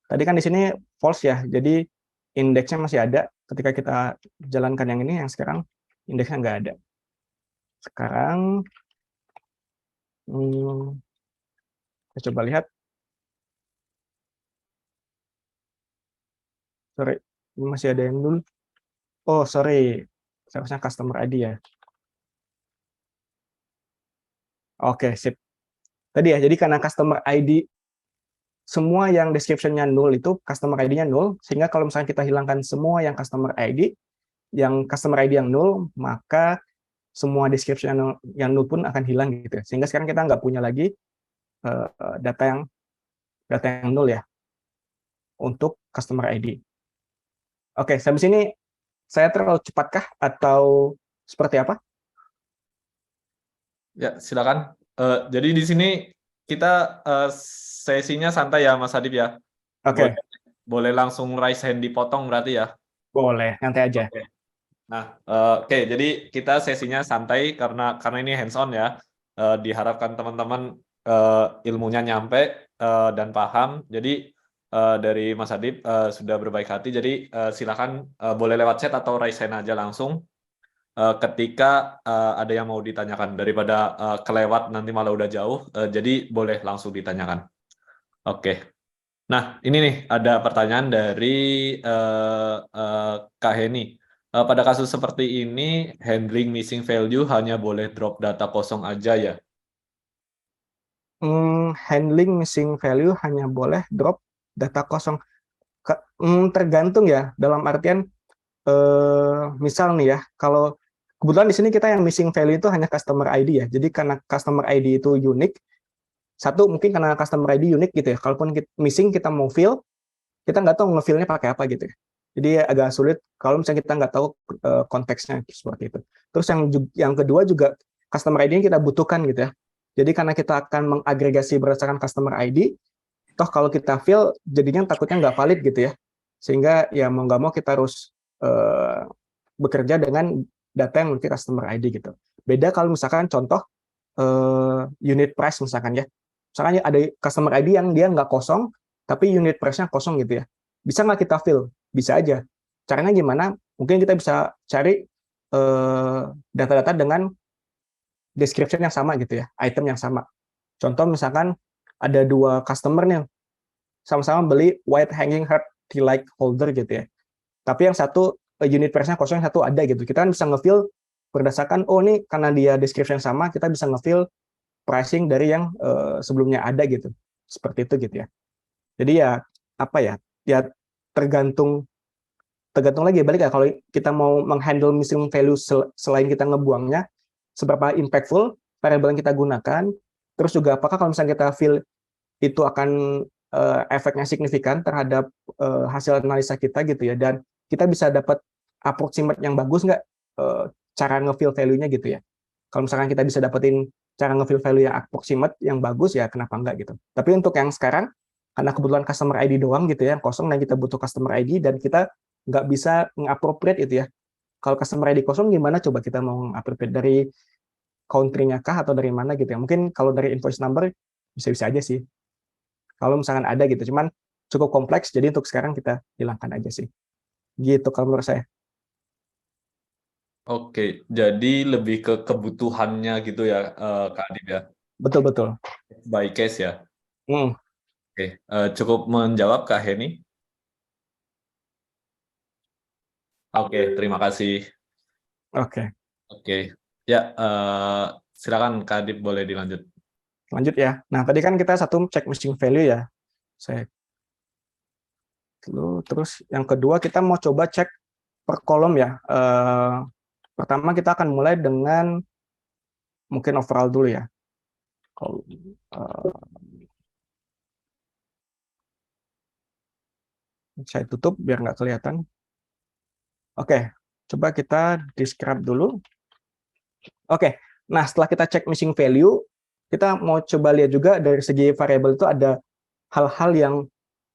Tadi kan di sini false ya, jadi indeksnya masih ada. Ketika kita jalankan yang ini, yang sekarang indeksnya nggak ada. Sekarang kita coba lihat. Sorry. Ini masih ada yang null. Oh, sorry. Seharusnya customer ID ya. Oke, sip. Tadi ya, jadi karena customer ID, semua yang description-nya null itu customer ID-nya null, sehingga kalau misalnya kita hilangkan semua yang customer ID yang null, maka semua description yang null pun akan hilang gitu ya. Sehingga sekarang kita nggak punya lagi data yang null ya untuk customer ID. Oke, sampai sini saya terlalu cepatkah atau seperti apa? Ya, silakan. Jadi di sini kita sesinya santai ya, Mas Adib ya. Oke, Boleh langsung raise hand dipotong berarti ya. boleh, nanti aja. Oke. Nah, oke, jadi kita sesinya santai karena ini hands on ya. Diharapkan teman-teman ilmunya nyampe dan paham. Jadi dari Mas Adib sudah berbaik hati. Jadi silakan boleh lewat chat atau raise hand aja langsung ketika ada yang mau ditanyakan daripada kelewat nanti malah udah jauh. Jadi boleh langsung ditanyakan. Oke. Nah, ini nih ada pertanyaan dari Kak Heni. Pada kasus seperti ini, handling missing value hanya boleh drop data kosong aja ya? Handling missing value hanya boleh drop data kosong. Tergantung ya, dalam artian misal nih ya, kalau kebetulan di sini kita yang missing value itu hanya customer ID ya. Jadi karena customer ID itu unik, satu mungkin karena customer ID unik gitu ya. Kalaupun missing kita mau fill, kita nggak tahu nge-fill-nya pakai apa gitu ya. Jadi agak sulit kalau misalnya kita nggak tahu konteksnya seperti itu. Terus yang kedua juga customer ID kita butuhkan gitu ya. Jadi karena kita akan mengagregasi berdasarkan customer ID, toh kalau kita fill jadinya takutnya nggak valid gitu ya. Sehingga ya mau nggak mau kita harus bekerja dengan data yang memiliki customer ID gitu. Beda kalau misalkan contoh unit price misalkan ya. Misalkan ada customer ID yang dia nggak kosong, tapi unit price-nya kosong gitu ya. Bisa nggak kita fill? Bisa aja. Caranya gimana? Mungkin kita bisa cari data-data dengan description yang sama gitu ya, item yang sama. Contoh misalkan ada dua customer nih, sama-sama beli white hanging heart tea light holder gitu ya. Tapi yang satu unit price-nya kosong, yang satu ada gitu. Kita kan bisa nge-fill berdasarkan, oh ini karena dia description yang sama, kita bisa nge-fill pricing dari yang sebelumnya ada gitu. Seperti itu gitu ya. Jadi ya apa ya? Ya tergantung lagi balik ya, kalau kita mau menghandle missing value selain kita ngebuangnya, seberapa impactful variabel yang kita gunakan, terus juga apakah kalau misalnya kita fill itu akan efeknya signifikan terhadap hasil analisa kita gitu ya, dan kita bisa dapat approximate yang bagus nggak cara nge-fill value-nya gitu ya. Kalau misalkan kita bisa dapetin cara nge-fill value yang approximate yang bagus ya kenapa enggak gitu. Tapi untuk yang sekarang karena kebetulan customer ID doang gitu ya yang kosong, dan kita butuh customer ID dan kita nggak bisa nge-appropriate itu ya. Kalau customer ID kosong gimana coba kita mau nge-appropriate dari country-nya kah atau dari mana gitu ya. Mungkin kalau dari invoice number bisa-bisa aja sih. Kalau misalkan ada gitu, cuman cukup kompleks, jadi untuk sekarang kita hilangkan aja sih. Gitu kalau menurut saya. Oke, jadi lebih ke kebutuhannya gitu ya, Kak Adib ya? Betul-betul. By case ya? Hmm. Oke, cukup menjawab Kak Heni? Oke, terima kasih. Oke. Oke, ya silakan Kak Adib boleh dilanjut. Lanjut ya. Nah, tadi kan kita satu cek missing value ya. Saya terus yang kedua kita mau coba cek per kolom ya. Pertama kita akan mulai dengan mungkin overall dulu ya. Kalau saya tutup biar nggak kelihatan. Oke, coba kita describe dulu. Oke, nah setelah kita cek missing value, kita mau coba lihat juga dari segi variabel itu ada hal-hal yang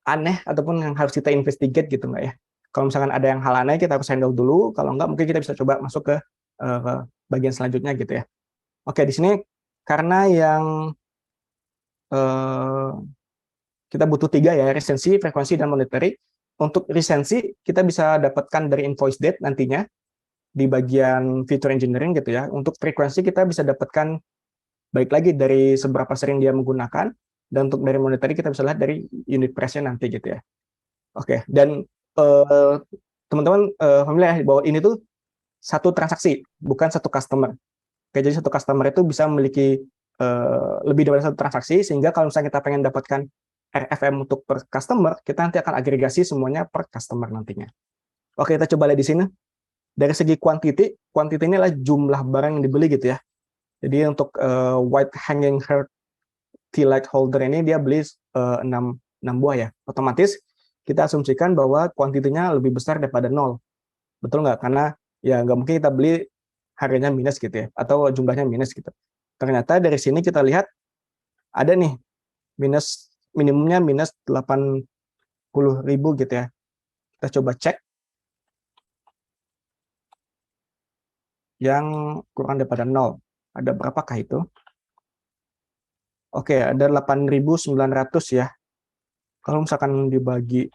aneh ataupun yang harus kita investigate gitu nggak ya. Kalau misalkan ada yang hal aneh kita harus handle dulu, kalau nggak mungkin kita bisa coba masuk ke bagian selanjutnya gitu ya. Oke, di sini karena yang kita butuh 3 ya, resensi, frekuensi, dan monetary. Untuk resensi kita bisa dapatkan dari invoice date nantinya di bagian feature engineering gitu ya. Untuk frekuensi kita bisa dapatkan baik lagi dari seberapa sering dia menggunakan, dan untuk dari monetary kita bisa lihat dari unit price-nya nanti gitu ya. Oke, dan teman-teman familiar bahwa ini tuh satu transaksi, bukan satu customer. Oke, jadi satu customer itu bisa memiliki lebih dari satu transaksi, sehingga kalau misalnya kita pengen dapatkan RFM untuk per customer, kita nanti akan agregasi semuanya per customer nantinya. Oke, kita coba lihat di sini. Dari segi quantity ini adalah jumlah barang yang dibeli gitu ya. Jadi untuk white hanging heart tea light holder ini dia beli 6 buah ya. Otomatis kita asumsikan bahwa kuantitinya lebih besar daripada 0. Betul nggak? Karena ya nggak mungkin kita beli harganya minus gitu ya, atau jumlahnya minus gitu. Ternyata dari sini kita lihat ada nih minimumnya minus 80.000 gitu ya. Kita coba cek yang kurang daripada 0. Ada berapakah itu? Oke, ada 8.900 ya. Kalau misalkan dibagi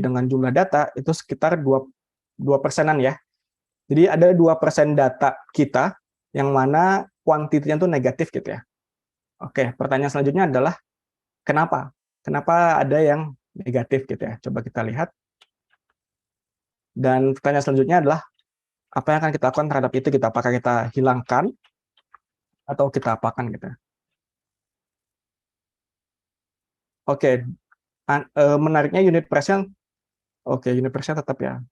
dengan jumlah data, itu sekitar 2%-an ya. Jadi ada 2% data kita yang mana kuantitinya itu negatif gitu ya. Oke, pertanyaan selanjutnya adalah kenapa? Kenapa ada yang negatif gitu ya? Coba kita lihat. Dan pertanyaan selanjutnya adalah apa yang akan kita lakukan terhadap itu gitu? Apakah kita hilangkan atau kita apakan gitu? Oke, menariknya unit price-nya, oke, unit price-nya tetap ya.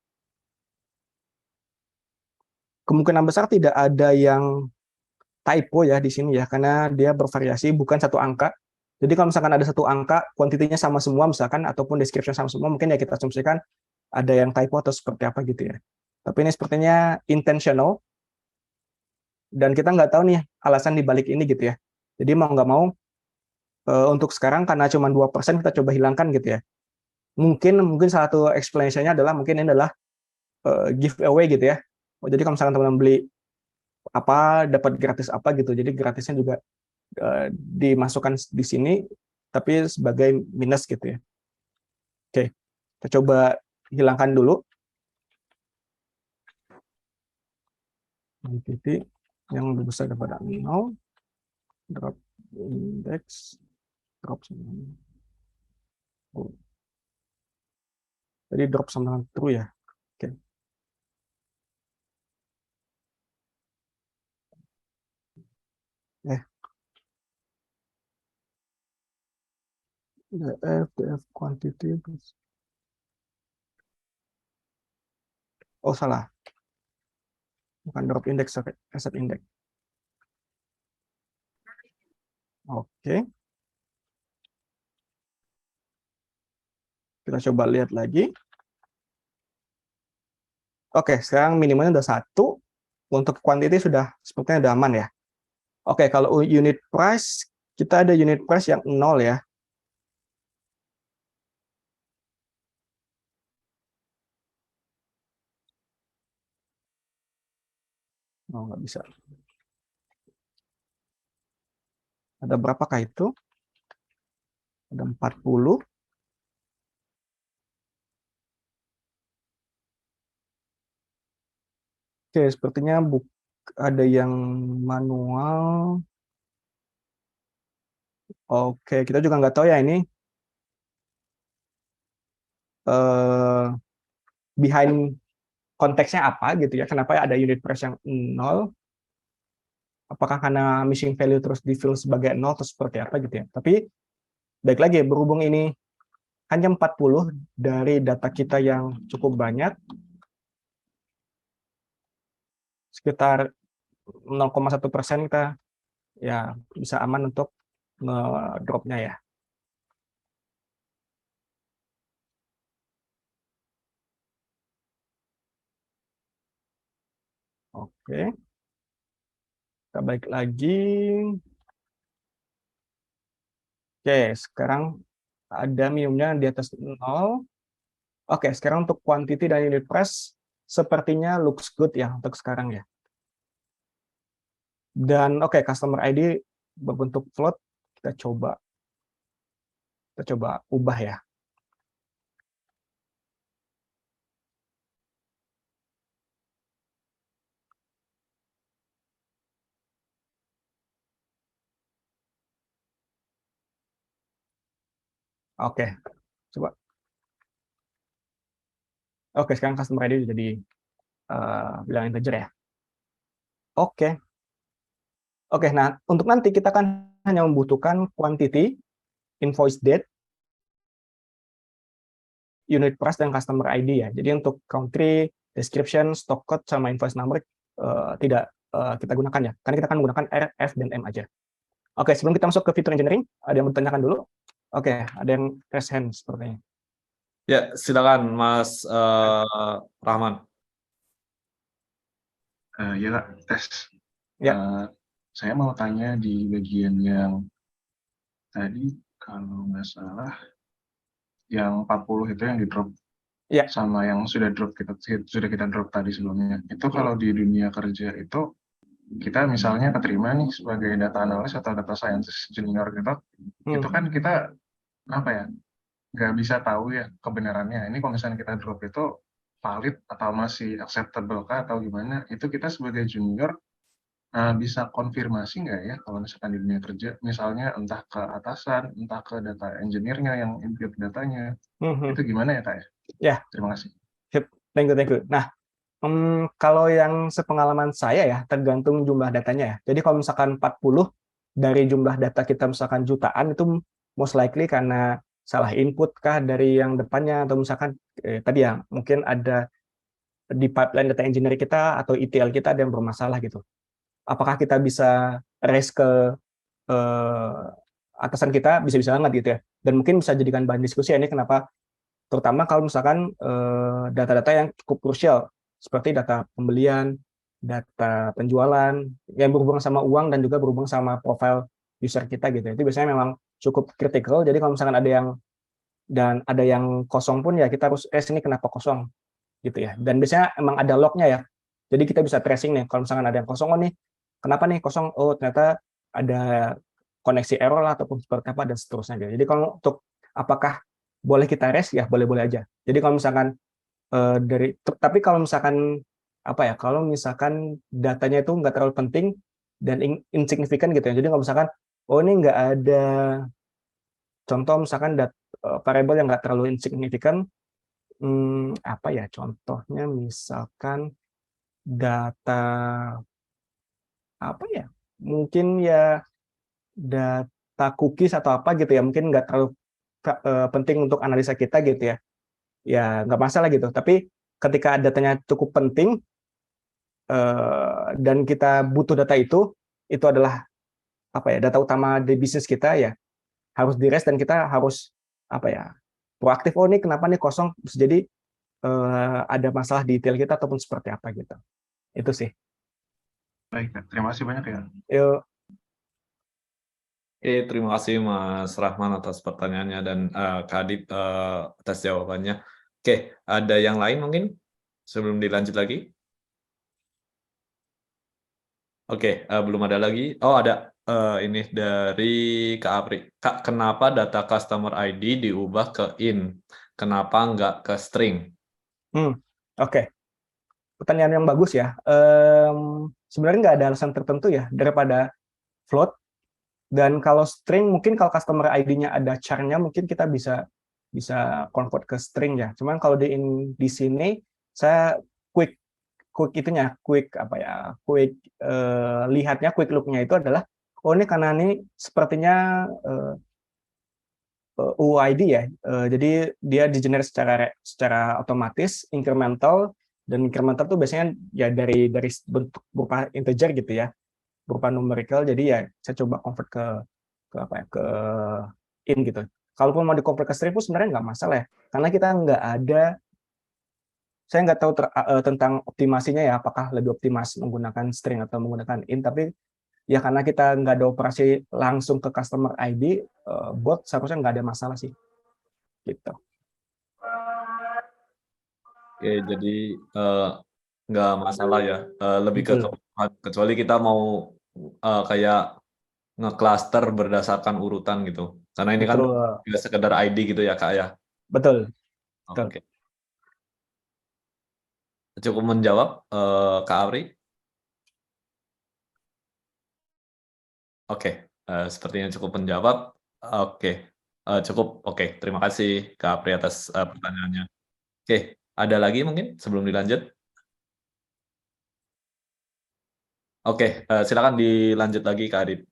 Kemungkinan besar tidak ada yang typo ya di sini ya, karena dia bervariasi, bukan satu angka. Jadi kalau misalkan ada satu angka, kuantitinya sama semua misalkan, ataupun description sama semua, mungkin ya kita asumsikan ada yang typo atau seperti apa gitu ya. Tapi ini sepertinya intentional, dan kita nggak tahu nih alasan dibalik ini gitu ya. Jadi mau nggak mau, untuk sekarang karena cuma 2% kita coba hilangkan gitu ya. Mungkin salah satu explanation-nya adalah mungkin ini adalah giveaway gitu ya. Jadi kalau misalkan teman-teman beli apa dapat gratis apa gitu. Jadi gratisnya juga dimasukkan di sini tapi sebagai minus gitu ya. Oke, kita coba hilangkan dulu titik yang lebih besar daripada 0, drop index, drop sama. Oh. Jadi drop sama dengan true ya. Oke. DF quantity. Oh salah, bukan drop index, asset index. Oke, kita coba lihat lagi. Oke, sekarang minimalnya udah 1. Untuk quantity sudah sepertinya udah aman ya. Oke, kalau unit price, kita ada unit price yang 0 ya. Oh, nggak bisa. Ada berapakah itu? Ada 40. Oke, sepertinya ada yang manual. Oke, kita juga nggak tahu ya ini behind konteksnya apa gitu ya. Kenapa ada unit price yang 0? Apakah karena missing value terus di fill sebagai 0 atau seperti apa gitu ya. Tapi baik lagi, berhubung ini hanya 40 dari data kita yang cukup banyak, sekitar 0,1% kita ya bisa aman untuk ngedropnya ya. Oke, kita balik lagi. Oke, sekarang ada minimumnya di atas 0. Oke, sekarang untuk quantity dan unit price sepertinya looks good ya untuk sekarang ya. Dan oke, customer ID berbentuk float, kita coba ubah ya. Oke, coba. Oke, sekarang customer ID jadi bilang integer ya. Oke. Oke, nah untuk nanti kita kan hanya membutuhkan quantity, invoice date, unit price, dan customer ID ya. Jadi untuk country, description, stock code, sama invoice number tidak kita gunakan ya. Karena kita akan menggunakan R, F, dan M aja. Oke, sebelum kita masuk ke fitur engineering, ada yang mau ditanyakan dulu? Oke, ada yang raise hand sepertinya. Ya, silakan Mas Rahman. Ya Kak, tes. Ya. Saya mau tanya di bagian yang tadi, kalau nggak salah, yang 40 itu yang di drop, Ya. sama yang sudah kita drop tadi sebelumnya. Itu kalau di dunia kerja itu, kita misalnya keterima nih sebagai data analis atau data scientist junior gitu, itu kan kita, apa ya, nggak bisa tahu ya kebenarannya. Ini kalau misalnya kita drop itu valid atau masih acceptable kah atau gimana, itu kita sebagai junior bisa konfirmasi nggak ya kalau misalkan di dunia kerja, misalnya entah ke atasan, entah ke data engineer-nya yang input datanya, itu gimana ya Kak ya? Ya. Terima kasih. Thank you. Nah, kalau yang sepengalaman saya ya, tergantung jumlah datanya ya. Jadi kalau misalkan 40 dari jumlah data kita misalkan jutaan, itu most likely karena salah input kah dari yang depannya, atau misalkan tadi ya, mungkin ada di pipeline data engineer kita atau ETL kita ada yang bermasalah gitu. Apakah kita bisa raise ke atasan kita? Bisa-bisa banget gitu ya. Dan mungkin bisa jadikan bahan diskusi ya, ini kenapa, terutama kalau misalkan data-data yang cukup krusial, seperti data pembelian, data penjualan, yang berhubungan sama uang dan juga berhubungan sama profile user kita gitu. Itu biasanya memang cukup kritikal. Jadi kalau misalkan ada yang kosong pun ya kita harus ini kenapa kosong gitu ya. Dan biasanya emang ada lognya ya. Jadi kita bisa tracing nih, kalau misalkan ada yang kosong, oh nih kenapa nih kosong, oh ternyata ada koneksi error lah ataupun seperti apa dan seterusnya gitu. Jadi kalau untuk apakah boleh kita rest ya, boleh-boleh aja. Jadi kalau misalkan tapi kalau misalkan kalau misalkan datanya itu nggak terlalu penting dan insignifikan gitu ya. Jadi kalau misalkan ini nggak ada contoh misalkan variable yang nggak terlalu insignifikan, contohnya misalkan data mungkin ya data cookies atau apa gitu ya, mungkin nggak terlalu penting untuk analisa kita gitu ya. Ya nggak masalah gitu. Tapi ketika datanya cukup penting dan kita butuh data itu adalah data utama di bisnis kita ya, harus di-rest dan kita harus proaktif. Oh ini kenapa nih kosong? Bisa jadi ada masalah di detail kita ataupun seperti apa gitu. Itu sih. Baik, terima kasih banyak ya. Yuk. Oke, terima kasih Mas Rahman atas pertanyaannya dan Kak Adib atas jawabannya. Oke, ada yang lain mungkin sebelum dilanjut lagi? Oke, belum ada lagi. Oh, ada ini dari Kak Apri. Kak, kenapa data customer ID diubah ke int? Kenapa nggak ke string? Oke. Pertanyaan yang bagus ya. Sebenarnya nggak ada alasan tertentu ya daripada float. Dan kalau string, mungkin kalau customer ID-nya ada char-nya, mungkin kita bisa convert ke string ya. Cuman kalau di sini saya quick lihatnya, quick look-nya itu adalah ini karena ini sepertinya UID ya. Jadi dia di-generate secara otomatis incremental, dan incremental tuh biasanya ya dari bentuk berupa integer gitu ya, berupa numerical. Jadi ya saya coba convert ke int gitu. Kalaupun mau di-convert ke string pun sebenarnya nggak masalah ya, karena kita saya nggak tahu tentang optimasinya ya, apakah lebih optimas menggunakan string atau menggunakan int, tapi ya karena kita nggak ada operasi langsung ke customer ID, bot seharusnya nggak ada masalah sih. Gitu. Oke, jadi nggak masalah ya, lebih ke kebutuhan, kecuali kita mau kayak nge-cluster berdasarkan urutan gitu. Karena ini kan juga sekedar ID gitu ya Kak ya? Betul. Oke. Cukup menjawab Kak Apri? Oke, sepertinya cukup menjawab. Oke. Cukup. Oke, terima kasih Kak Apri atas pertanyaannya. Oke, ada lagi mungkin sebelum dilanjut? Oke, silakan dilanjut lagi Kak Adit.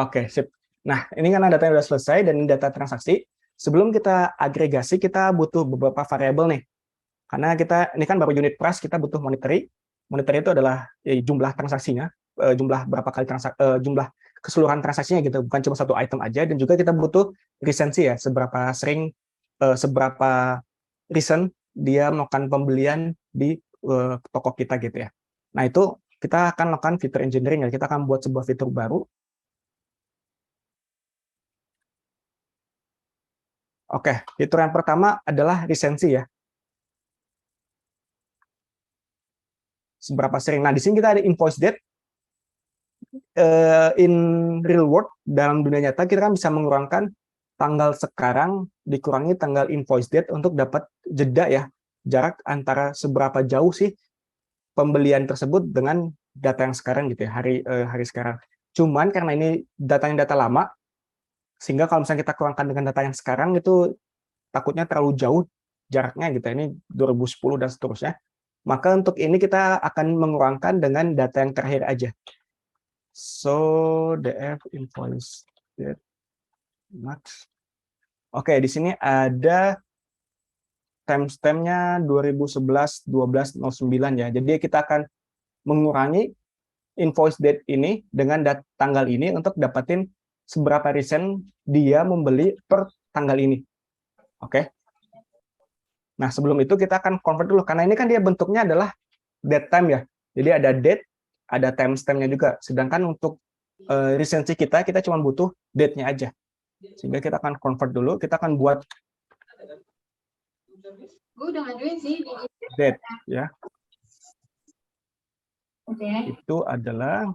Oke, sip. Nah, ini karena datanya sudah selesai dan ini data transaksi. Sebelum kita agregasi, kita butuh beberapa variabel nih. Karena kita ini kan baru unit price, kita butuh monetary. Monetary itu adalah jumlah transaksinya, jumlah berapa kali jumlah keseluruhan transaksinya gitu, bukan cuma satu item aja. Dan juga kita butuh recency ya, seberapa sering, seberapa recent dia melakukan pembelian di toko kita gitu ya. Nah itu kita akan lakukan fitur engineering ya, kita akan buat sebuah fitur baru. Oke, fitur yang pertama adalah recency ya. Seberapa sering. Nah, di sini kita ada invoice date. In real world, dalam dunia nyata, kita kan bisa mengurangkan tanggal sekarang dikurangi tanggal invoice date untuk dapat jeda ya, jarak antara seberapa jauh sih pembelian tersebut dengan data yang sekarang gitu ya, hari sekarang. Cuman karena ini datanya data lama, sehingga kalau misalnya kita kurangkan dengan data yang sekarang itu takutnya terlalu jauh jaraknya gitu. Ini 2010 dan seterusnya. Maka untuk ini kita akan mengurangkan dengan data yang terakhir aja. So df invoice date max. Oke, di sini ada timestamp-nya 2011-12-09 ya. Jadi kita akan mengurangi invoice date ini dengan tanggal ini untuk dapetin seberapa recent dia membeli per tanggal ini. Oke. Nah, sebelum itu kita akan convert dulu karena ini kan dia bentuknya adalah date time ya. Jadi ada date, ada timestamp-nya juga. Sedangkan untuk recency kita cuma butuh date-nya aja. Sehingga kita akan convert dulu, kita akan buat date ya. Itu adalah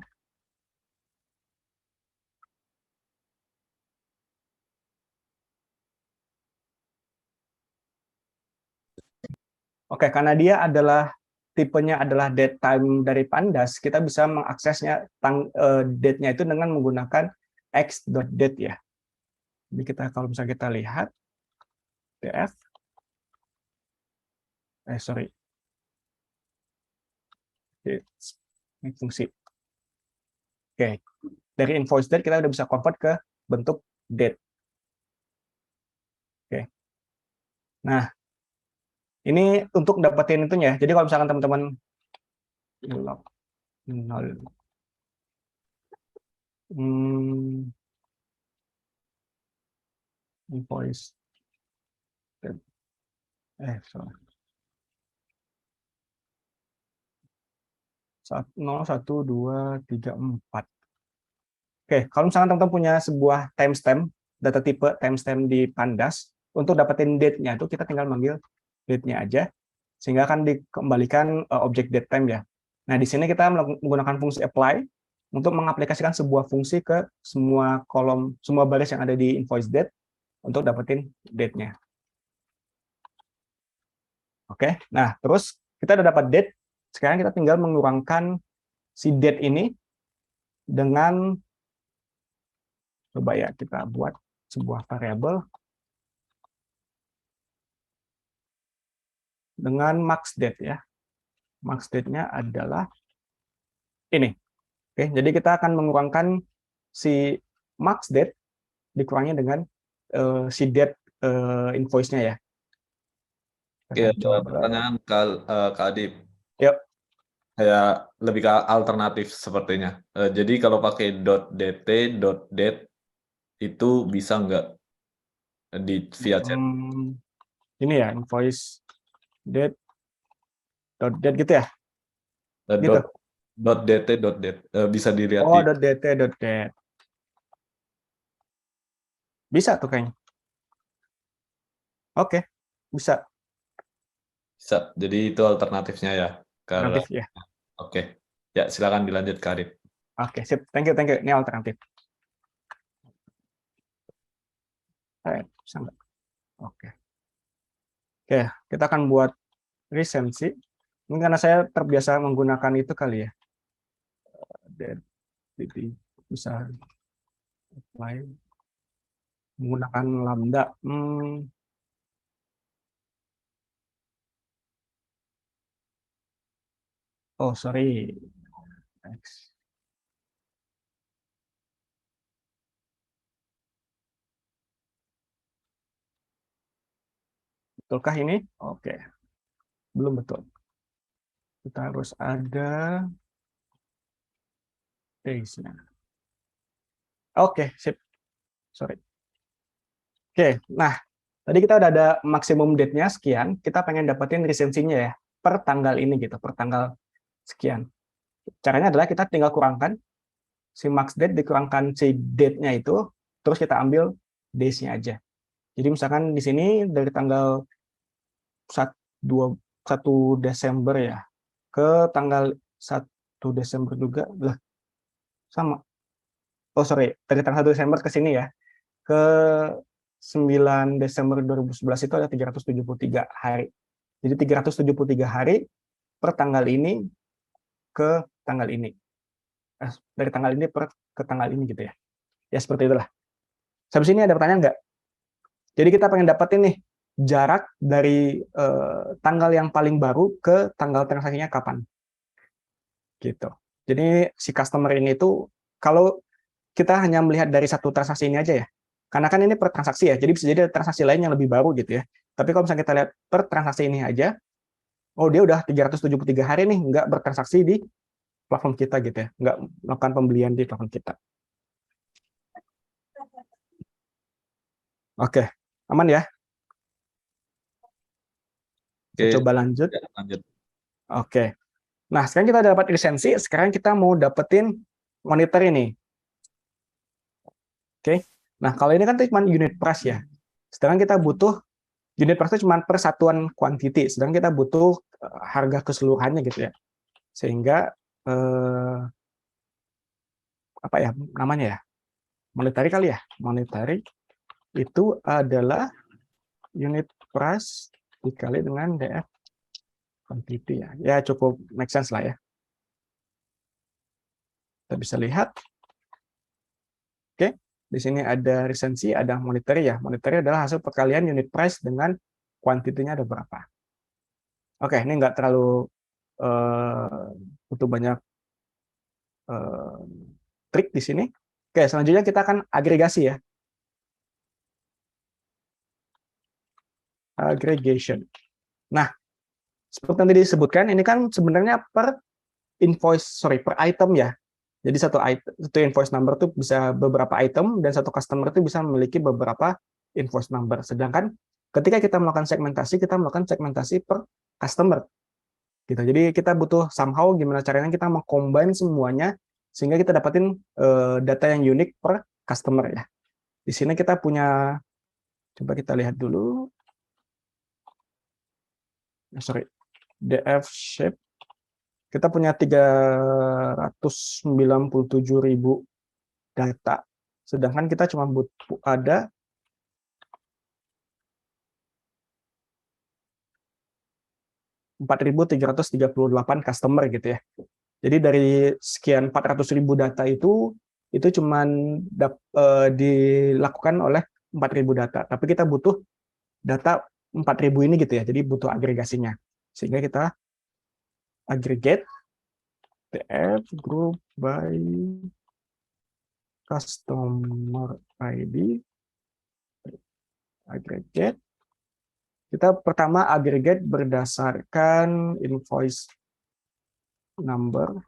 Oke, karena dia adalah tipenya adalah date time dari Pandas, kita bisa mengaksesnya date-nya itu dengan menggunakan x.date ya. Jadi kita kalau misalnya kita lihat df sorry. Ini fungsi. Oke. Dari invoice date kita udah bisa convert ke bentuk date. Oke. Nah, ini untuk dapetin itunya. Jadi kalau misalkan teman-teman invoice sorry. 0, 1, 2, 3, 4. Oke, kalau misalkan teman-teman punya sebuah timestamp, data tipe timestamp di Pandas, untuk dapetin date-nya itu kita tinggal manggil date-nya aja, sehingga akan dikembalikan objek date time ya. Nah, di sini kita menggunakan fungsi apply untuk mengaplikasikan sebuah fungsi ke semua kolom, semua baris yang ada di invoice date untuk dapetin date-nya. Oke, nah terus kita udah dapat date, sekarang kita tinggal mengurangkan si date ini dengan, coba ya kita buat sebuah variabel dengan max date ya. Max date-nya adalah ini. Oke, jadi kita akan mengurangkan si max date dikurangi dengan si date invoice-nya ya. Oke, pertanyaan Kak Adib. Yuk. Kayak lebih ke alternatif sepertinya. Jadi kalau pakai .dt, .date itu bisa nggak di via chat? Ini ya, invoice date, .date gitu ya? Gitu. .dt, .date. Bisa dilihat di... .dt, .date. Bisa tuh kayaknya. Oke, bisa. Bisa. Jadi itu alternatifnya ya. Alternatif ya. Oke. Ya, silakan dilanjut Karin. Oke, sip. Thank you. Ini alternatif. Bisa nggak? Oke, kita akan buat recency. Ini karena saya terbiasa menggunakan itu kali ya. bisa apply menggunakan Lambda. Oh, sorry. Next. Betulkah ini? Oke. Belum betul. Kita harus ada days-nya. Oke, sip. Sorry. Oke, nah tadi kita udah ada maksimum date-nya sekian, kita pengen dapetin resensinya ya, per tanggal ini gitu, per tanggal sekian. Caranya adalah kita tinggal kurangkan si max date dikurangkan si date-nya itu, terus kita ambil days-nya aja. Jadi misalkan di sini dari tanggal 1 Desember ya, ke tanggal 1 Desember juga, lah sama. Oh sorry, dari tanggal 1 Desember ke sini ya, ke 9 Desember 2011 itu ada 373 hari. Jadi 373 hari per tanggal ini ke tanggal ini. Dari tanggal ini ke tanggal ini gitu ya. Ya seperti itulah. Sampai sini ada pertanyaan nggak? Jadi kita pengen dapetin nih jarak dari tanggal yang paling baru ke tanggal transaksinya kapan. Gitu. Jadi si customer ini itu kalau kita hanya melihat dari satu transaksi ini aja ya. Karena kan ini per transaksi ya, jadi bisa jadi ada transaksi lain yang lebih baru gitu ya. Tapi kalau misalnya kita lihat per transaksi ini aja, oh dia udah 373 hari nih nggak bertransaksi di platform kita gitu ya, nggak melakukan pembelian di platform kita. Oke, aman ya? Kita coba lanjut. Ya, lanjut. Oke, nah sekarang kita udah dapat lisensi, sekarang kita mau dapetin monitor ini. Oke, nah kalau ini kan cuma unit price ya, sedangkan kita butuh unit price itu cuma per satuan quantity, sedangkan kita butuh harga keseluruhannya gitu ya, sehingga apa ya namanya ya, monetary kali ya, monetary itu adalah unit price dikali dengan DF quantity ya, ya cukup make sense lah ya. Kita bisa lihat, oke, di sini ada resensi, ada monetary ya, monetary adalah hasil perkalian unit price dengan quantity-nya ada berapa. Oke, ini nggak terlalu butuh banyak trik di sini. Oke, selanjutnya kita akan agregasi ya. Aggregation. Nah, seperti yang tadi disebutkan, ini kan sebenarnya per item ya. Jadi satu invoice number itu bisa beberapa item dan satu customer itu bisa memiliki beberapa invoice number. Sedangkan ketika kita melakukan segmentasi per customer. Gitu. Jadi kita butuh somehow gimana caranya kita mengcombine semuanya sehingga kita dapatin data yang unik per customer ya. Di sini kita punya, coba kita lihat dulu. Sorry, DF shape. Kita punya 397.000 data, sedangkan kita cuma butuh ada 4.338 customer gitu ya. Jadi dari sekian 400.000 data itu cuma dilakukan oleh 4.000 data. Tapi kita butuh data 4.000 ini gitu ya. Jadi butuh agregasinya. Sehingga kita aggregate TF group by customer ID. Aggregate. Kita pertama aggregate berdasarkan invoice number,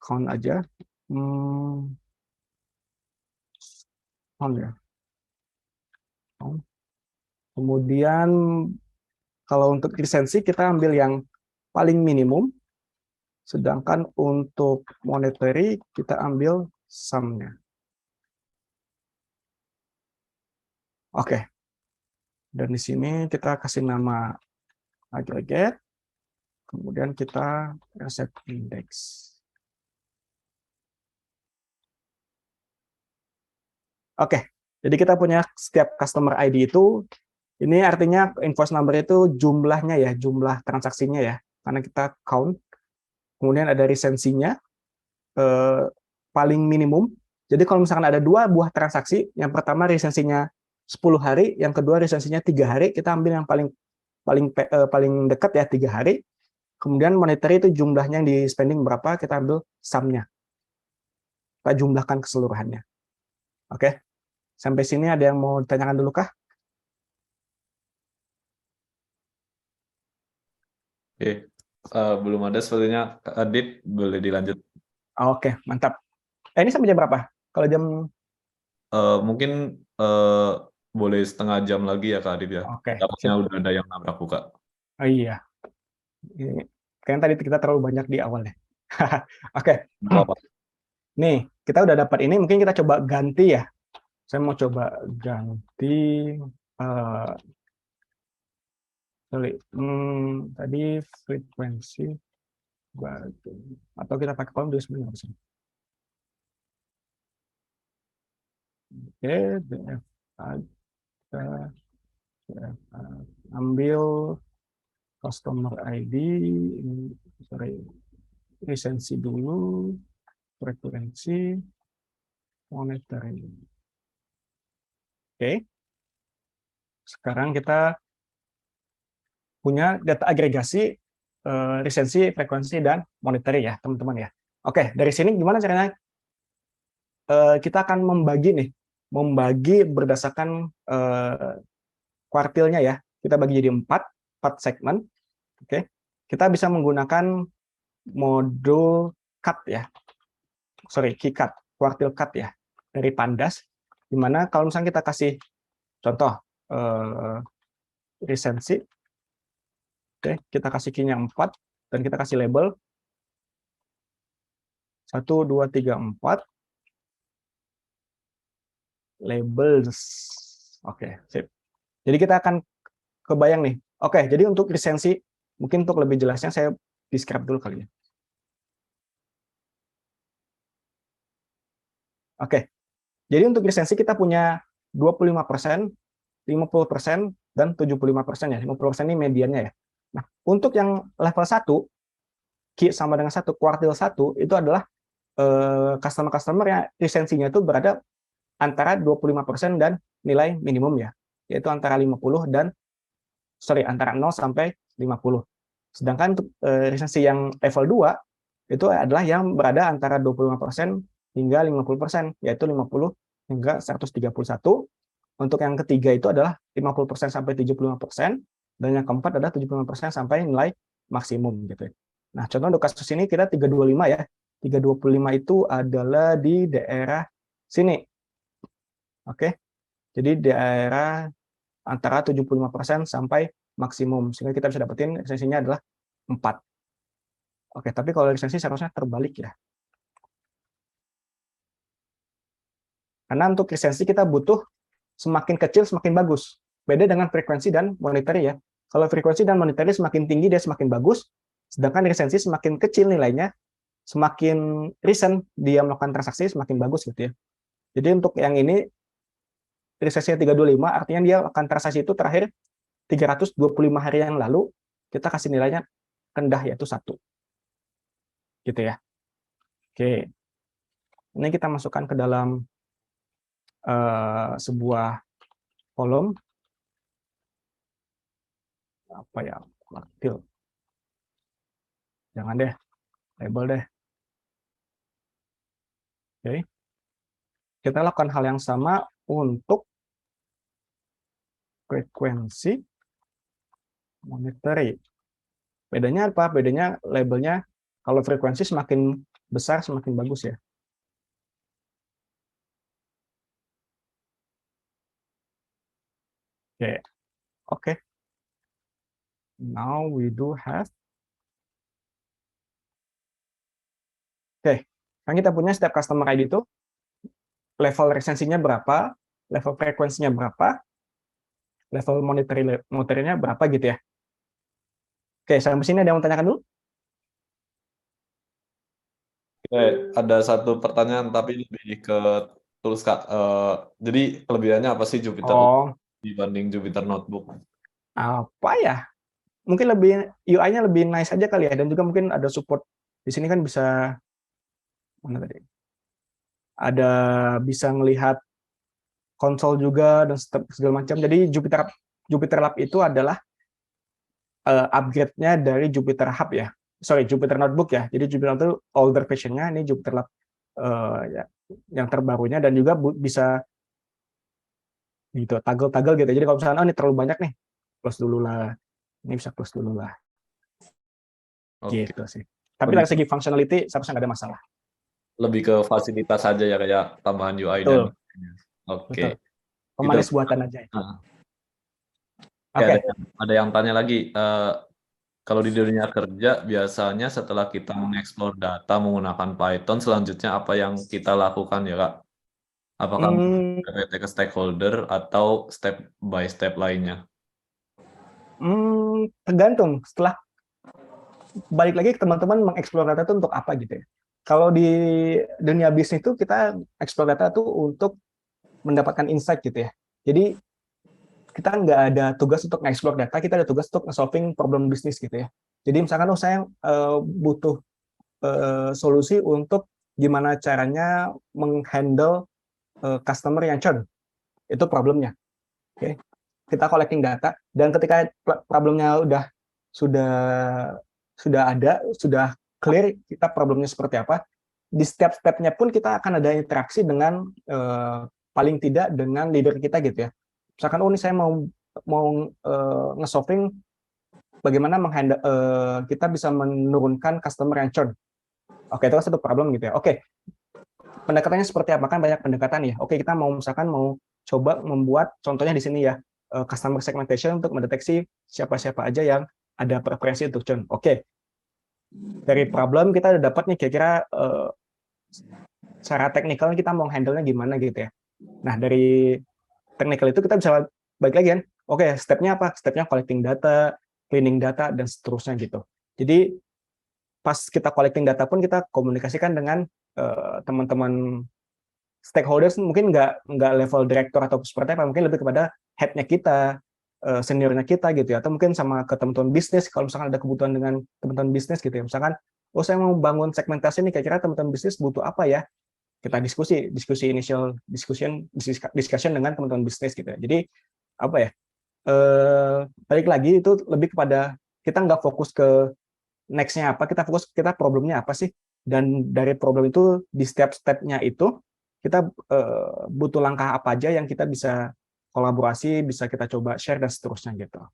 count aja, count ya. Kemudian kalau untuk lisensi kita ambil yang paling minimum, sedangkan untuk monetary kita ambil sum-nya. Oke. Dan di sini kita kasih nama aggregate, kemudian kita reset index. Oke, jadi kita punya setiap customer ID itu, ini artinya invoice number itu jumlahnya ya, jumlah transaksinya ya, karena kita count. Kemudian ada resensinya, paling minimum. Jadi kalau misalkan ada 2 buah transaksi, yang pertama resensinya 10 hari, yang kedua resensinya 3 hari, kita ambil yang paling dekat ya 3 hari. Kemudian monetary itu jumlahnya yang di spending berapa, kita ambil sum-nya. Kita jumlahkan keseluruhannya. Oke. Sampai sini ada yang mau ditanyakan dulu kah? Oke. Belum ada sepertinya. Kak Adit, boleh dilanjut. Oke, mantap. Ini sampai jam berapa? Kalau jam Mungkin boleh setengah jam lagi ya Kak Adit ya. Oke, Takutnya sip. udah ada yang nabrak buka. Oh iya. Kayaknya tadi kita terlalu banyak di awal ya. Oke. Nggak apa-apa. Nih, kita udah dapat ini, mungkin kita coba ganti ya. Saya mau coba ganti tadi frekuensi atau kita pakai kolom dulu sebenarnya. Oke, DFA, ambil customer ID, sorry, lisensi dulu, frekuensi, monetary. Oke, sekarang kita punya data agregasi lisensi, frekuensi, dan monetary ya, teman-teman ya. Oke, dari sini gimana caranya kita akan membagi berdasarkan kuartilnya ya. Kita bagi jadi 4 segmen. Oke, kita bisa menggunakan modul cut ya. Sorry, key cut, kuartil cut ya dari Pandas. Dimana kalau misalnya kita kasih contoh lisensi, oke, kita kasih key-nya 4 dan kita kasih label 1, 2, 3, 4 labels. Oke, sip. Jadi kita akan kebayang nih. Oke, jadi untuk lisensi, mungkin untuk lebih jelasnya saya describe dulu kali ya. Oke, jadi untuk lisensi kita punya 25%, 50%, dan 75% ya. 50% ini mediannya ya. Nah, untuk yang level 1, Q sama dengan 1, kuartil 1, itu adalah customer-customer yang lisensinya itu berada antara 25% dan nilai minimum ya, yaitu antara 50 dan antara 0 sampai 50. Sedangkan untuk lisensi yang level 2 itu adalah yang berada antara 25% hingga 50%, yaitu 50 hingga 131. Untuk yang ketiga itu adalah 50% sampai 75%, dan yang keempat adalah 75% sampai nilai maksimum gitu ya. Nah, contoh untuk kasus ini kita 325 ya. 325 itu adalah di daerah sini. Oke. Jadi daerah antara 75% sampai maksimum, sehingga kita bisa dapetin lisensinya adalah 4. Oke, tapi kalau lisensi seharusnya terbalik ya. Karena untuk lisensi kita butuh semakin kecil semakin bagus. Beda dengan frekuensi dan monetary ya. Kalau frekuensi dan monetary semakin tinggi dia semakin bagus, sedangkan lisensi semakin kecil nilainya, semakin recent dia melakukan transaksi semakin bagus gitu ya. Jadi untuk yang ini lisensinya 325, artinya dia akan transaksi itu terakhir 325 hari yang lalu, kita kasih nilainya rendah yaitu 1. Gitu ya. Oke. Ini kita masukkan ke dalam sebuah kolom. Apa ya? Kuartil. Jangan deh. Label deh. Oke. Kita lakukan hal yang sama untuk frekuensi monetary. Bedanya apa? Bedanya labelnya kalau frekuensi semakin besar semakin bagus ya. Oke. Oke. Now we do have. Oke. Kan kita punya setiap customer ID itu level resensinya berapa, level frekuensinya berapa, level monetary-nya berapa gitu ya. Oke, sampai sini ada yang mau tanyakan dulu? Oke, ada satu pertanyaan tapi lebih ke tools Kak. Jadi kelebihannya apa sih Jupyter dibanding Jupyter Notebook? Apa ya? Mungkin lebih UI-nya lebih nice aja kali ya, dan juga mungkin ada support di sini kan bisa mana tadi? ada bisa ngelihat konsol juga dan segala macam. Jadi Jupyter Lab itu adalah upgrade-nya dari Jupyter Hub ya. Sorry, Jupyter Notebook ya. Jadi Jupyter itu older version-nya, ini Jupyter Lab ya, yang terbarunya, dan juga bisa gitu toggle gitu. Jadi kalau misalnya ini terlalu banyak nih, close dulu lah. Ini bisa close dulu lah. Gitu sih. Tapi dari segi functionality seharusnya nggak ada masalah. Lebih ke fasilitas saja ya, kayak tambahan UI dan Betul. Pemanis buatan aja. Oke. Ada yang tanya lagi. Kalau di dunia kerja, biasanya setelah kita mengeksplor data menggunakan Python, selanjutnya apa yang kita lakukan ya, Kak? Apakah PPT ke stakeholder atau step by step lainnya? Tergantung. Setelah balik lagi ke teman-teman mengeksplor data itu untuk apa gitu ya. Kalau di dunia bisnis itu kita eksplor data itu untuk mendapatkan insight gitu ya. Jadi kita nggak ada tugas untuk nge-explore data, kita ada tugas untuk nge-solving problem bisnis gitu ya. Jadi misalkan saya butuh solusi untuk gimana caranya menghandle customer yang churn. Itu problemnya. Oke. Kita collecting data, dan ketika problemnya sudah ada, sudah clear kita problemnya seperti apa, di setiap step-nya pun kita akan ada interaksi dengan paling tidak dengan leader kita gitu ya. Misalkan ini saya mau nge-solving bagaimana menghandle kita bisa menurunkan customer yang churn. Oke, itu kan satu problem gitu ya. Oke, pendekatannya seperti apa? Kan banyak pendekatan ya. Oke, kita misalkan mau coba membuat contohnya di sini ya, customer segmentation untuk mendeteksi siapa-siapa aja yang ada preferensi untuk churn. Oke, dari problem kita udah dapat nih kira-kira secara teknikal kita mau handle-nya gimana gitu ya. Nah, dari technical itu kita bisa balik lagi kan, oke, stepnya apa? Stepnya collecting data, cleaning data, dan seterusnya gitu. Jadi pas kita collecting data pun kita komunikasikan dengan teman-teman stakeholders, mungkin nggak level direktur atau seperti apa, mungkin lebih kepada head-nya kita, seniornya kita gitu ya, atau mungkin sama ke teman-teman bisnis kalau misalkan ada kebutuhan dengan teman-teman bisnis gitu ya. Misalkan, saya mau bangun segmentasi nih, kira-kira teman-teman bisnis butuh apa ya? Kita diskusi initial discussion dengan teman-teman bisnis gitu ya. Jadi apa ya, balik lagi itu lebih kepada kita nggak fokus ke next-nya apa, kita fokus kita problemnya apa sih, dan dari problem itu di setiap step-nya itu kita butuh langkah apa aja yang kita bisa kolaborasi, bisa kita coba share dan seterusnya gitu.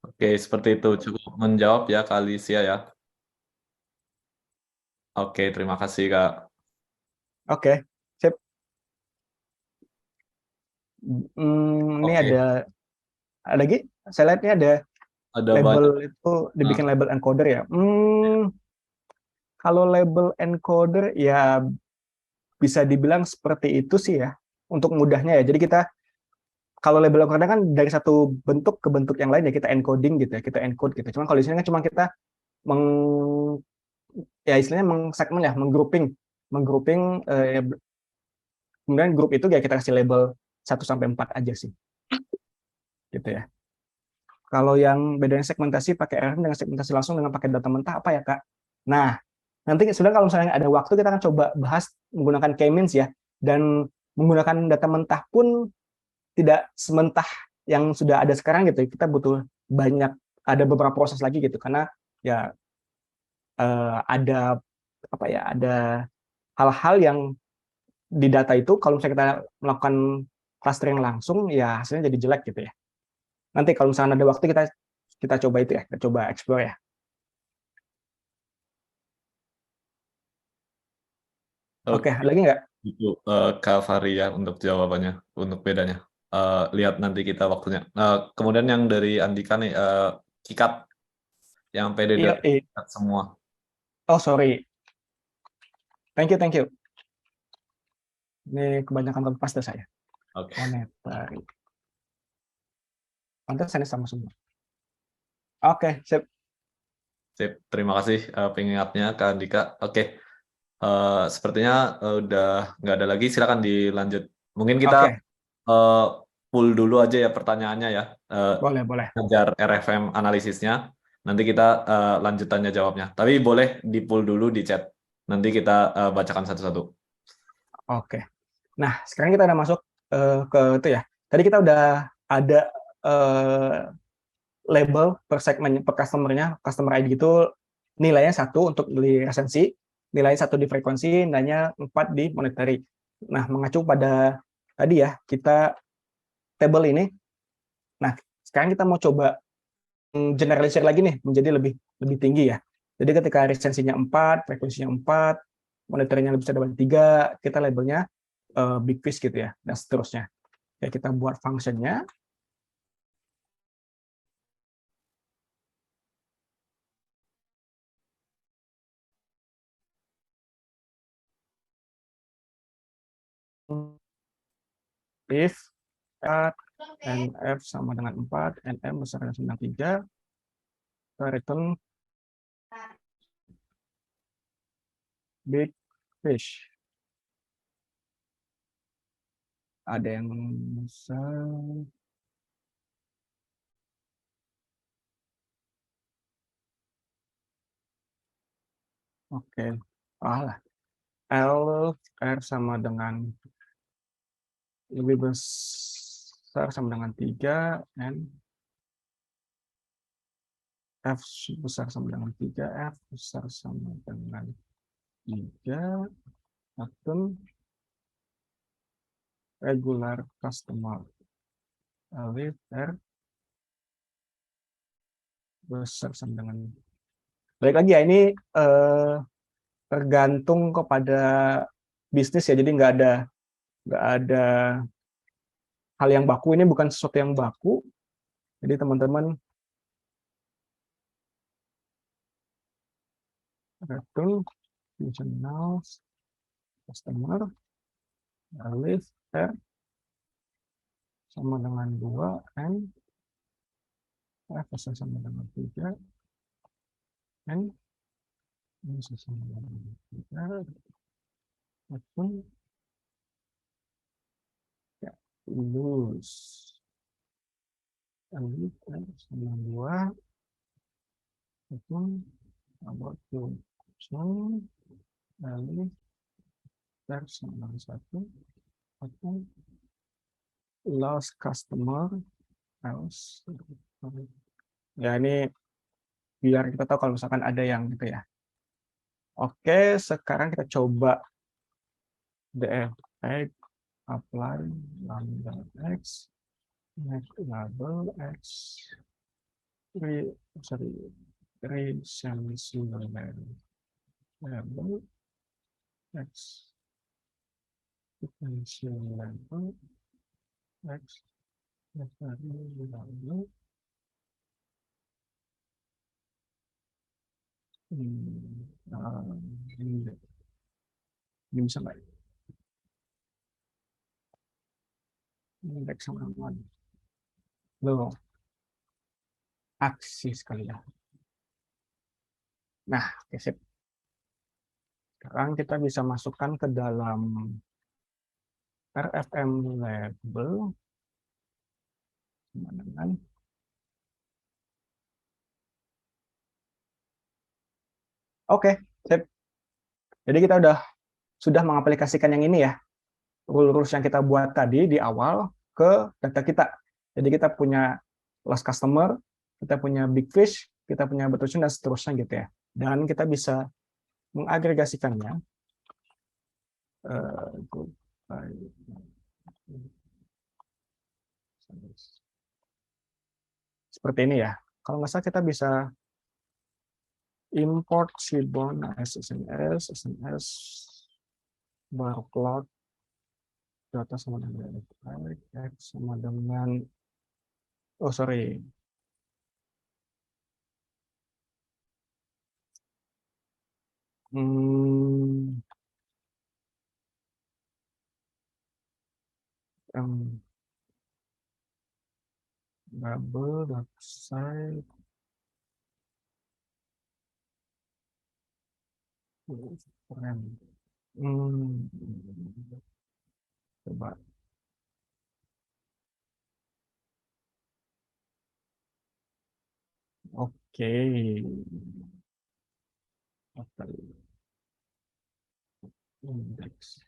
Oke, seperti itu cukup menjawab ya Kak Alicia ya. Oke, terima kasih Kak. Oke, sip. Ini ada lagi, saya lihat ini ada label banyak. Itu dibikin label encoder ya. Kalau label encoder ya bisa dibilang seperti itu sih ya, untuk mudahnya ya. Jadi kita kalau label encoder kan dari satu bentuk ke bentuk yang lain ya, kita encoding gitu ya, kita encode gitu. Cuman kalau di sini kan cuma kita ya istilahnya mengsegmen ya, menggrouping, kemudian grup itu ya kita kasih label 1-4 aja sih. Gitu ya. Kalau yang bedanya segmentasi pakai RFM dengan segmentasi langsung dengan pakai data mentah apa ya, Kak? Nah, nanti sebenarnya kalau misalnya ada waktu kita akan coba bahas menggunakan K-means ya, dan menggunakan data mentah pun tidak sementah yang sudah ada sekarang gitu. Kita butuh ada beberapa proses lagi gitu, karena ya ada apa ya, ada hal-hal yang di data itu kalau misalnya kita melakukan clustering langsung ya hasilnya jadi jelek gitu ya. Nanti kalau misalnya ada waktu kita coba itu ya, kita coba explore ya. Oke, ada lagi nggak? Itu Kak Fahri ya untuk jawabannya, untuk bedanya. Lihat nanti kita waktunya. Kemudian yang dari Andika nih, Kikat yang PDD semua. Oh sorry. Thank you. Ini kebanyakan kompas saya. Oke. Monetary. Pantas ini sama semua. Oke, sip. Terima kasih pengingatnya Kak Andika. Oke. Sepertinya udah nggak ada lagi. Silakan dilanjut. Mungkin kita pull dulu aja ya pertanyaannya ya. Boleh. Ajar RFM analisisnya. Nanti kita lanjut tanya jawabnya. Tapi boleh di pull dulu di chat. nanti kita bacakan satu-satu. Oke. Nah, sekarang kita udah masuk ke itu ya. Tadi kita udah ada label per segmen per customer-nya, customer ID itu nilainya 1 untuk di resensi, nilainya 1 di frekuensi, nilainya 4 di monetary. Nah, mengacu pada tadi ya, kita table ini. Nah, sekarang kita mau coba generalisir lagi nih menjadi lebih tinggi ya. Jadi ketika resensinya 4, frekuensinya 4, monetary-nya bisa dapat 3, kita labelnya big fish gitu ya, dan seterusnya. Ya, kita buat function-nya. If nf sama dengan 4, nm besar dengan 3, kita return big fish. Ada yang besar. Oke. L R sama dengan lebih besar sama dengan 3, and F besar sama dengan 3, F besar sama dengan 3, akun regular customer. Alif R besar sama dengan, balik lagi ya, ini tergantung kepada bisnis ya, jadi nggak ada hal yang baku, ini bukan sesuatu yang baku, jadi teman-teman return functional customer alif R sama dengan 2, N F sama dengan 3, N sama dengan 3, akun ya, lulus alif R sama 2, akun about to alif R sama dengan 1, akun lost customer else. Ya, ini biar kita tahu kalau misalkan ada yang gitu ya. Oke, sekarang kita coba df apply lambda x make label x label x potential label x label ini bisa nggak? Indeks sama dengan belum aksi sekali ya. Nah, oke, sip. Sekarang kita bisa masukkan ke dalam RFM label sama dengan oke, sip. Jadi kita sudah mengaplikasikan yang ini ya, rules yang kita buat tadi di awal ke data kita. Jadi kita punya last customer, kita punya big fish, kita punya button dan seterusnya gitu ya. Dan kita bisa mengagregasikannya seperti ini ya. Kalau nggak salah kita bisa import Seaborn SMS barcode data sama dengan X sama dengan oh sorry double website keren. Coba oke. Index.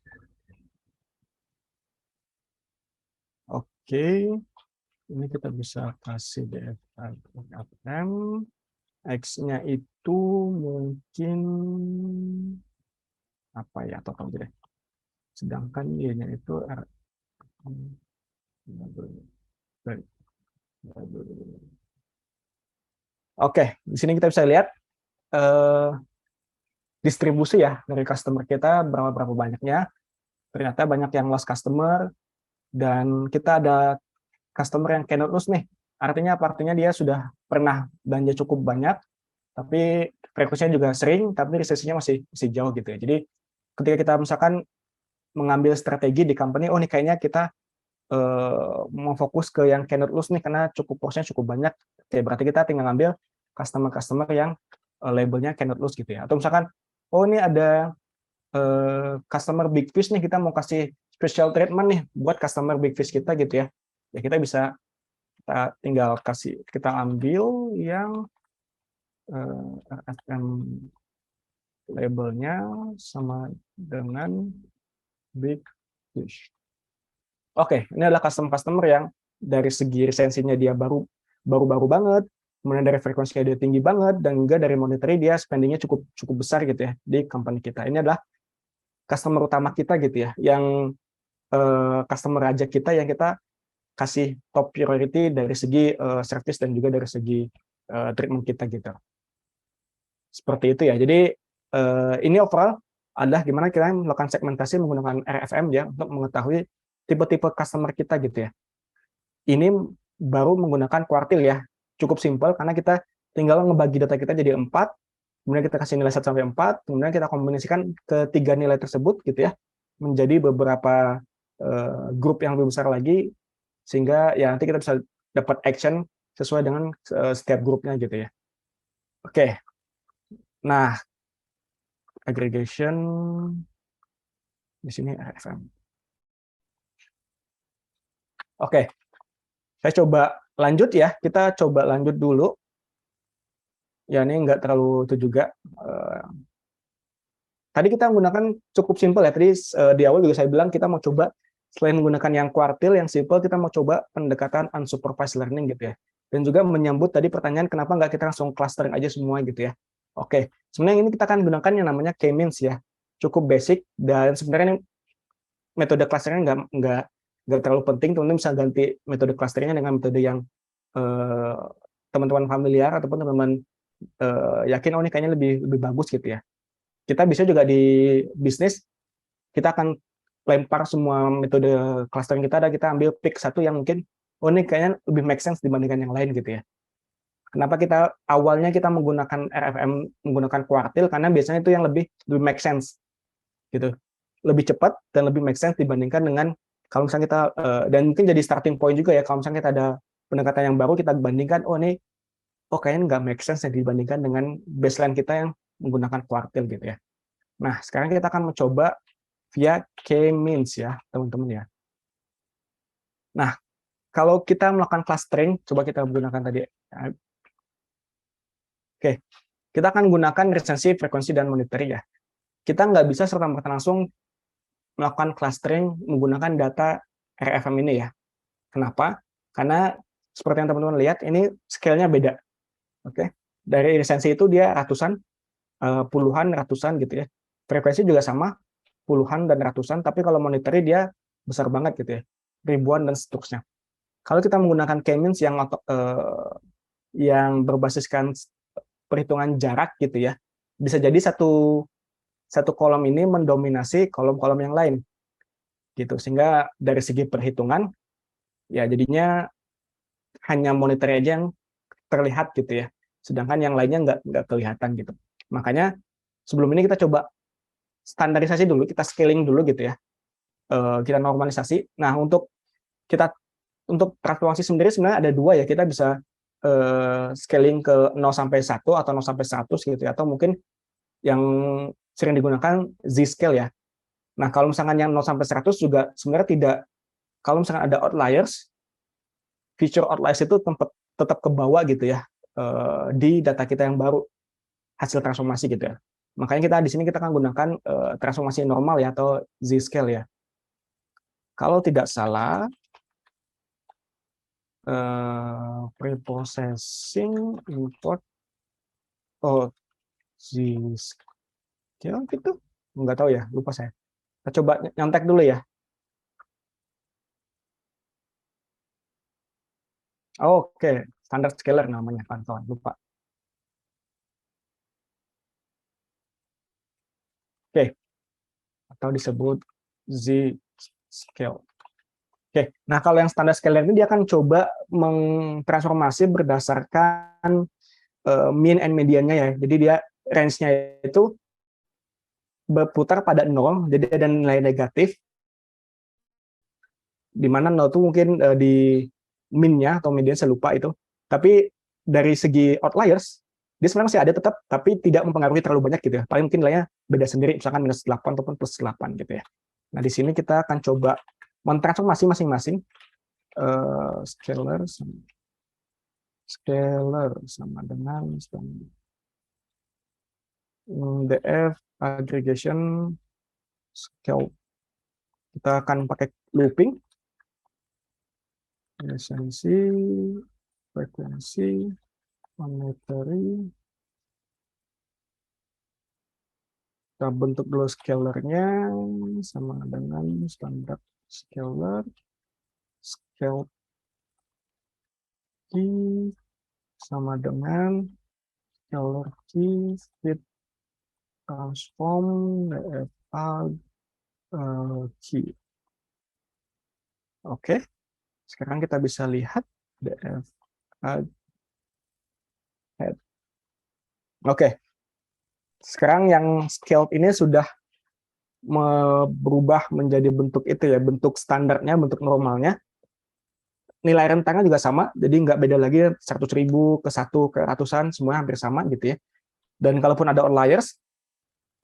Oke, ini kita bisa kasih DFM. X-nya itu mungkin apa ya, total deh. Sedangkan Y-nya itu Oke, di sini kita bisa lihat distribusi ya dari customer kita, berapa banyaknya. Ternyata banyak yang lost customer, dan kita ada customer yang cannot lose nih. Artinya apa? Artinya dia sudah pernah belanja cukup banyak, tapi frekuensinya juga sering, tapi resesinya masih jauh gitu ya. Jadi ketika kita misalkan mengambil strategi di company, oh nih kayaknya kita mau fokus ke yang cannot lose nih karena porsinya cukup banyak. Oke, berarti kita tinggal ngambil customer yang labelnya cannot lose gitu ya. Atau misalkan, oh ini ada customer big fish nih, kita mau kasih special treatment nih buat customer big fish kita gitu ya. Ya kita bisa tinggal kita ambil yang RFM labelnya sama dengan big fish. Oke, ini adalah customer yang dari segi resensinya dia baru banget, kemudian dari frekuensinya dia tinggi banget, dan juga dari monetary dia spendingnya cukup besar gitu ya di company kita. Ini adalah customer utama kita gitu ya, yang customer raja kita yang kita kasih top priority dari segi service dan juga dari segi treatment kita gitu. Seperti itu ya. Jadi ini overall adalah gimana kita melakukan segmentasi menggunakan RFM ya untuk mengetahui tipe-tipe customer kita gitu ya. Ini baru menggunakan kuartil ya. Cukup simpel karena kita tinggal ngebagi data kita jadi 4, kemudian kita kasih nilai 1 sampai 4, kemudian kita kombinasikan ketiga nilai tersebut gitu ya menjadi beberapa grup yang lebih besar lagi, sehingga ya nanti kita bisa dapat action sesuai dengan setiap grupnya gitu ya. Oke. Nah, aggregation di sini RFM. Oke. Saya coba lanjut ya. Kita coba lanjut dulu. Ya, ini nggak terlalu itu juga. Tadi kita menggunakan cukup simpel ya. Tadi di awal juga saya bilang kita mau coba selain menggunakan yang kuartil, yang simple, kita mau coba pendekatan unsupervised learning gitu ya. Dan juga menyambut tadi pertanyaan kenapa nggak kita langsung clustering aja semua gitu ya. Oke, sebenarnya ini kita akan gunakan yang namanya K-means ya. Cukup basic, dan sebenarnya ini metode clusteringnya nggak terlalu penting. Teman-teman bisa ganti metode clusteringnya dengan metode yang teman-teman familiar ataupun teman-teman yakin oh ini kayaknya lebih bagus gitu ya. Kita bisa juga di bisnis, kita akan lempar semua metode clustering kita, dan kita ambil pick satu yang mungkin oh ini kayaknya lebih make sense dibandingkan yang lain gitu ya. Kenapa kita awalnya kita menggunakan RFM, menggunakan kuartil, karena biasanya itu yang lebih make sense gitu, lebih cepat dan lebih make sense dibandingkan dengan kalau misalnya kita dan mungkin jadi starting point juga ya, kalau misalnya kita ada pendekatan yang baru, kita bandingkan oh ini kayaknya nggak make sense ya dibandingkan dengan baseline kita yang menggunakan kuartil gitu ya. Nah, sekarang kita akan mencoba via K-means ya, teman-teman ya. Nah, kalau kita melakukan clustering, coba kita gunakan tadi. Oke, kita akan gunakan resensi, frekuensi, dan monetary ya. Kita nggak bisa serta-merta langsung melakukan clustering menggunakan data RFM ini ya. Kenapa? Karena seperti yang teman-teman lihat, ini scale-nya beda. Oke, dari resensi itu dia ratusan, puluhan, ratusan gitu ya. Frekuensi juga sama, puluhan dan ratusan, tapi kalau monetary dia besar banget gitu ya, ribuan dan seterusnya. Kalau kita menggunakan K-means yang berbasiskan perhitungan jarak gitu ya, bisa jadi satu kolom ini mendominasi kolom-kolom yang lain gitu, sehingga dari segi perhitungan ya jadinya hanya monetary aja yang terlihat gitu ya, sedangkan yang lainnya nggak kelihatan gitu. Makanya sebelum ini kita coba standarisasi dulu, kita scaling dulu gitu ya, kita normalisasi. Nah, untuk transformasi sendiri sebenarnya ada dua ya, kita bisa scaling ke 0 sampai 1 atau 0 sampai 100 gitu ya, atau mungkin yang sering digunakan Z-scale ya. Nah, kalau misalkan yang 0 sampai 100 juga sebenarnya tidak, kalau misalkan ada outliers, feature outliers itu tetap ke bawah gitu ya, di data kita yang baru hasil transformasi gitu ya. Makanya kita di sini kita akan gunakan transformasi normal ya atau Z-scale ya. Kalau tidak salah, preprocessing import Z-scale gitu, nggak tahu ya, lupa saya. Kita coba nyontek dulu ya. Oke, standar scaler namanya kawan-kawan, lupa. Oke, atau disebut Z-scale. Oke, nah kalau yang standar scaler ini dia akan coba mengtransformasi berdasarkan mean and median-nya ya. Jadi dia range-nya itu berputar pada 0, jadi ada nilai negatif, di mana 0 itu mungkin di min-nya atau median, saya lupa itu. Tapi dari segi outliers, dia sebenarnya masih ada tetap, tapi tidak mempengaruhi terlalu banyak gitu ya. Paling mungkin nilainya beda sendiri, misalkan -8 ataupun +8 gitu ya. Nah, di sini kita akan coba mentransformasi masing-masing scalar sama dengan df aggregation scale. Kita akan pakai looping, esensi, frekuensi, monetary. Kita bentuk dulu scalarnya sama dengan standar scalar, scale key sama dengan scalar key fit transform df key. Oke, sekarang kita bisa lihat df head. Oke, sekarang yang scaled ini sudah berubah menjadi bentuk itu ya, bentuk standarnya, bentuk normalnya. Nilai rentangnya juga sama, jadi nggak beda lagi 100.000 ke 1 ke ratusan, semua hampir sama gitu ya. Dan kalaupun ada outliers,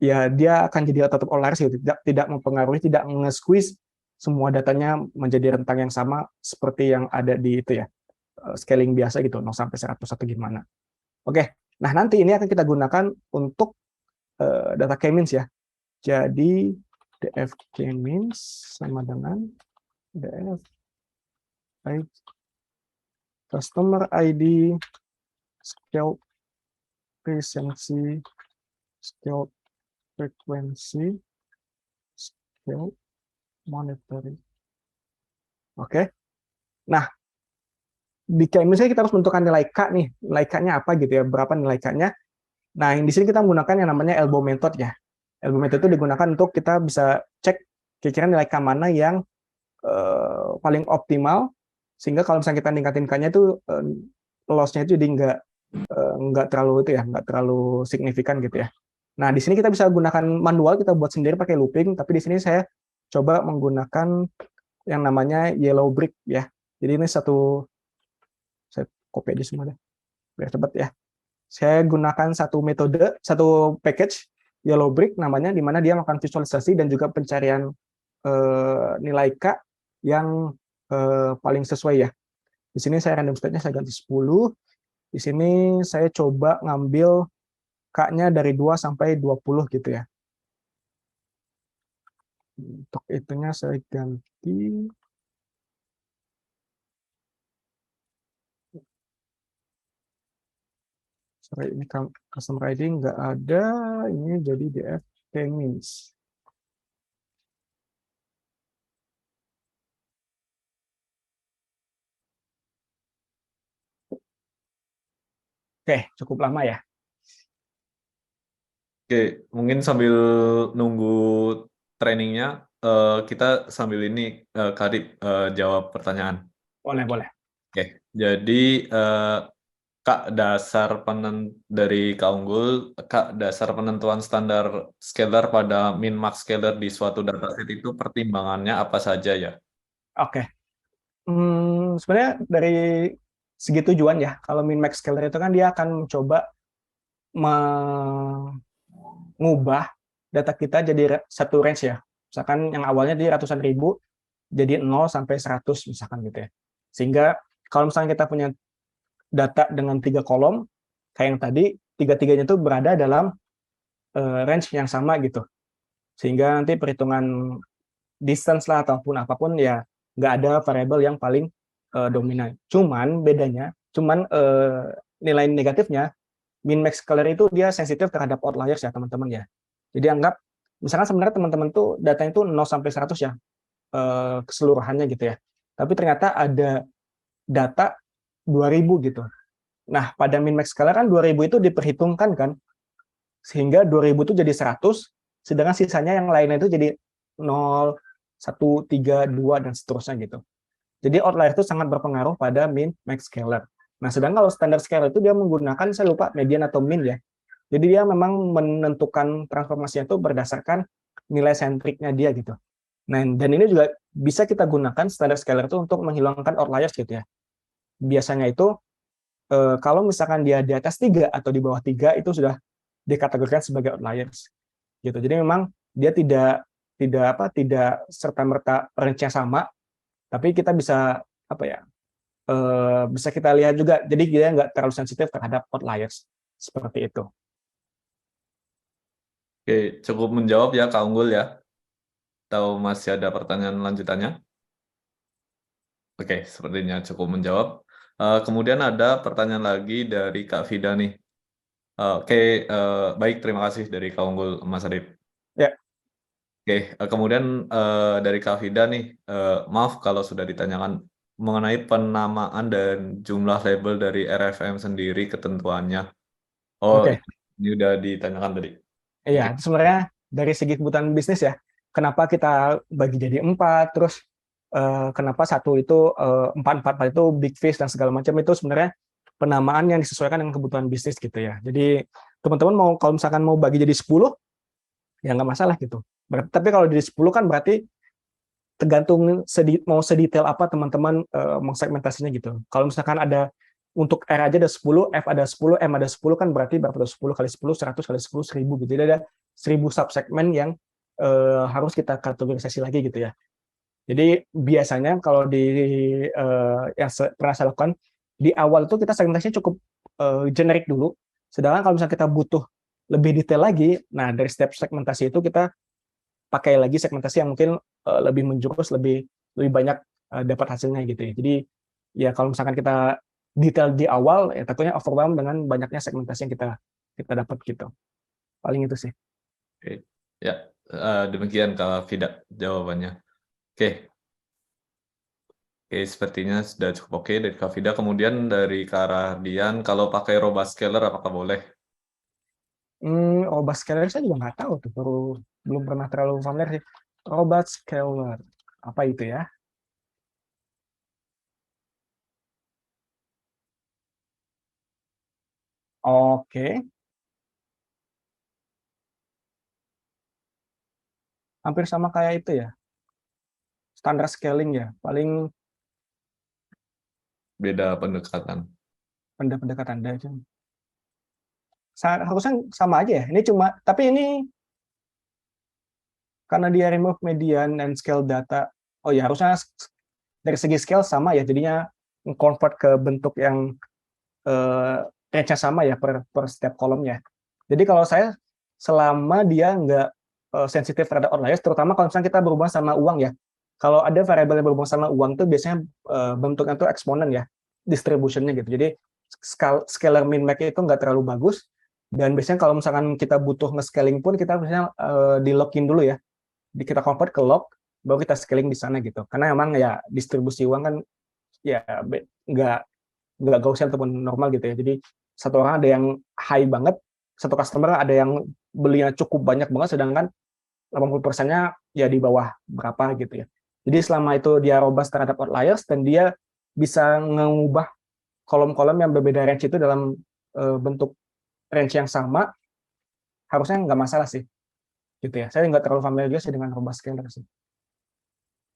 ya dia akan jadi tetap outliers gitu, tidak mempengaruhi, tidak nge-squeeze semua datanya menjadi rentang yang sama seperti yang ada di itu ya, scaling biasa gitu, 0 sampai 100 atau gimana. Oke, nah nanti ini akan kita gunakan untuk data k-means ya. Jadi df k-means sama dengan df customer ID scale recency scale frequency scale monetary. Oke. Nah, di k-means kita harus menentukan nilai k nih. Nilai k-nya apa gitu ya, berapa nilai k-nya. Nah, di sini kita menggunakan yang namanya elbow method ya. Elbow method itu digunakan untuk kita bisa cek kira-kira nilai K mana yang paling optimal, sehingga kalau misalnya kita ningkatin K-nya itu loss-nya itu jadi nggak terlalu itu ya, nggak terlalu signifikan gitu ya. Nah, di sini kita bisa gunakan manual, kita buat sendiri pakai looping, tapi di sini saya coba menggunakan yang namanya yellow brick ya. Jadi ini saya copy aja semua deh, biar cepat ya. Saya gunakan satu metode, satu package yellow brick namanya, di mana dia melakukan visualisasi dan juga pencarian nilai K yang paling sesuai ya. Di sini saya random state-nya saya ganti 10. Di sini saya coba ngambil K-nya dari 2 sampai 20 gitu ya. Untuk itunya saya ganti ini custom ID nggak ada, ini jadi df k-means. Oke, cukup lama ya. Oke, mungkin sambil nunggu trainingnya, kita sambil ini Karib jawab pertanyaan. Boleh. Oke, jadi Kak, dari Kak Unggul, Kak, dasar penentuan standar scalar pada min-max scalar di suatu dataset itu pertimbangannya apa saja ya? Oke. Sebenarnya dari segi tujuan ya, kalau min-max scalar itu kan dia akan mencoba mengubah data kita jadi satu range ya. Misalkan yang awalnya di ratusan ribu, jadi 0 sampai 100 misalkan gitu ya. Sehingga kalau misalnya kita punya data dengan 3 kolom, kayak yang tadi, tiga-tiganya itu berada dalam range yang sama gitu. Sehingga nanti perhitungan distance lah ataupun apapun ya nggak ada variabel yang paling dominan. Cuman bedanya, nilai negatifnya, min max scalar itu dia sensitif terhadap outliers ya teman-teman ya. Jadi anggap misalkan sebenarnya teman-teman tuh datanya itu 0 sampai 100 ya keseluruhannya gitu ya. Tapi ternyata ada data 2000 gitu. Nah, pada min max scalar kan 2000 itu diperhitungkan kan, sehingga 2000 itu jadi 100, sedangkan sisanya yang lainnya itu jadi 0, 1, 3, 2, dan seterusnya gitu. Jadi outlier itu sangat berpengaruh pada min max scalar. Nah, sedangkan kalau standar scalar itu dia menggunakan, saya lupa, median atau min ya. Jadi dia memang menentukan transformasinya itu berdasarkan nilai sentriknya dia gitu. Nah, dan ini juga bisa kita gunakan standar scalar itu untuk menghilangkan outliers gitu ya. Biasanya itu kalau misalkan dia di atas 3 atau di bawah 3 itu sudah dikategorikan sebagai outliers gitu. Jadi memang dia tidak serta-merta range-nya sama, tapi kita bisa bisa kita lihat juga, jadi dia nggak terlalu sensitif terhadap outliers seperti itu. Oke, cukup menjawab ya Kak Unggul ya. Atau masih ada pertanyaan lanjutannya? Oke, sepertinya cukup menjawab. Kemudian ada pertanyaan lagi dari Kak Vida nih. Oke, baik, terima kasih dari Kak Unggul, Mas Arif. Ya. Oke, kemudian dari Kak Vida nih, maaf kalau sudah ditanyakan mengenai penamaan dan jumlah label dari RFM sendiri ketentuannya. Oh, Oke. ini udah ditanyakan tadi. Iya, itu sebenarnya dari segi kebutuhan bisnis ya, kenapa kita bagi jadi 4, terus kenapa satu itu 4 itu big fish dan segala macam, itu sebenarnya penamaan yang disesuaikan dengan kebutuhan bisnis gitu ya. Jadi teman-teman kalau misalkan mau bagi jadi 10, ya nggak masalah gitu. Tapi kalau jadi 10 kan berarti tergantung mau sedetail apa teman-teman mengsegmentasinya gitu. Kalau misalkan ada untuk R aja ada 10, F ada 10, M ada 10, kan berarti berapa tuh? 10 kali 10, 100 kali 10, 1000 gitu. Jadi ada 1000 subsegmen yang harus kita kategorisasi lagi gitu ya. Jadi biasanya kalau yang pernah saya lakukan, di awal itu kita segmentasinya cukup generik dulu. Sedangkan kalau misalnya kita butuh lebih detail lagi, nah dari setiap segmentasi itu kita pakai lagi segmentasi yang mungkin lebih menjurus, lebih banyak dapat hasilnya gitu ya. Jadi ya kalau misalkan kita detail di awal, ya takutnya overwhelm dengan banyaknya segmentasi yang kita dapat gitu. Paling itu sih. Oke. Ya, demikian Kak Vida jawabannya. Oke. Oke, sepertinya sudah cukup oke dari Kak Vida. Kemudian dari Kak Rahdian, kalau pakai robust scalar apakah boleh? Robust scalar saya juga nggak tahu tuh, belum pernah terlalu familiar sih. Robust scalar, apa itu ya? Oke. Hampir sama kayak itu ya. Standar scaling ya, paling Beda pendekatan. pendekatan aja. Harusnya sama aja ya. Ini tapi ini karena dia remove median and scale data. Oh ya, harusnya dari segi scale sama ya, jadinya convert ke bentuk yang range-nya sama ya per setiap kolomnya. Jadi kalau saya, selama dia nggak sensitif terhadap outliers, terutama kalau misalnya kita berhubungan sama uang ya. Kalau ada variabel yang berhubungan sama uang tuh biasanya bentuknya tuh eksponen ya, distribution-nya gitu. Jadi scalar min max itu nggak terlalu bagus, dan biasanya kalau misalkan kita butuh nge-scaling pun kita biasanya di login dulu ya. Kita convert ke log, baru kita scaling di sana gitu. Karena emang ya distribusi uang kan ya nggak Gaussian ataupun normal gitu ya. Jadi satu orang ada yang high banget, satu customer ada yang belinya cukup banyak banget, sedangkan 80%-nya ya di bawah berapa gitu ya. Jadi selama itu dia robust terhadap outliers dan dia bisa mengubah kolom-kolom yang berbeda range itu dalam bentuk range yang sama, harusnya nggak masalah sih. Gitu ya. Saya nggak terlalu familiar juga sih dengan robust scalar sih.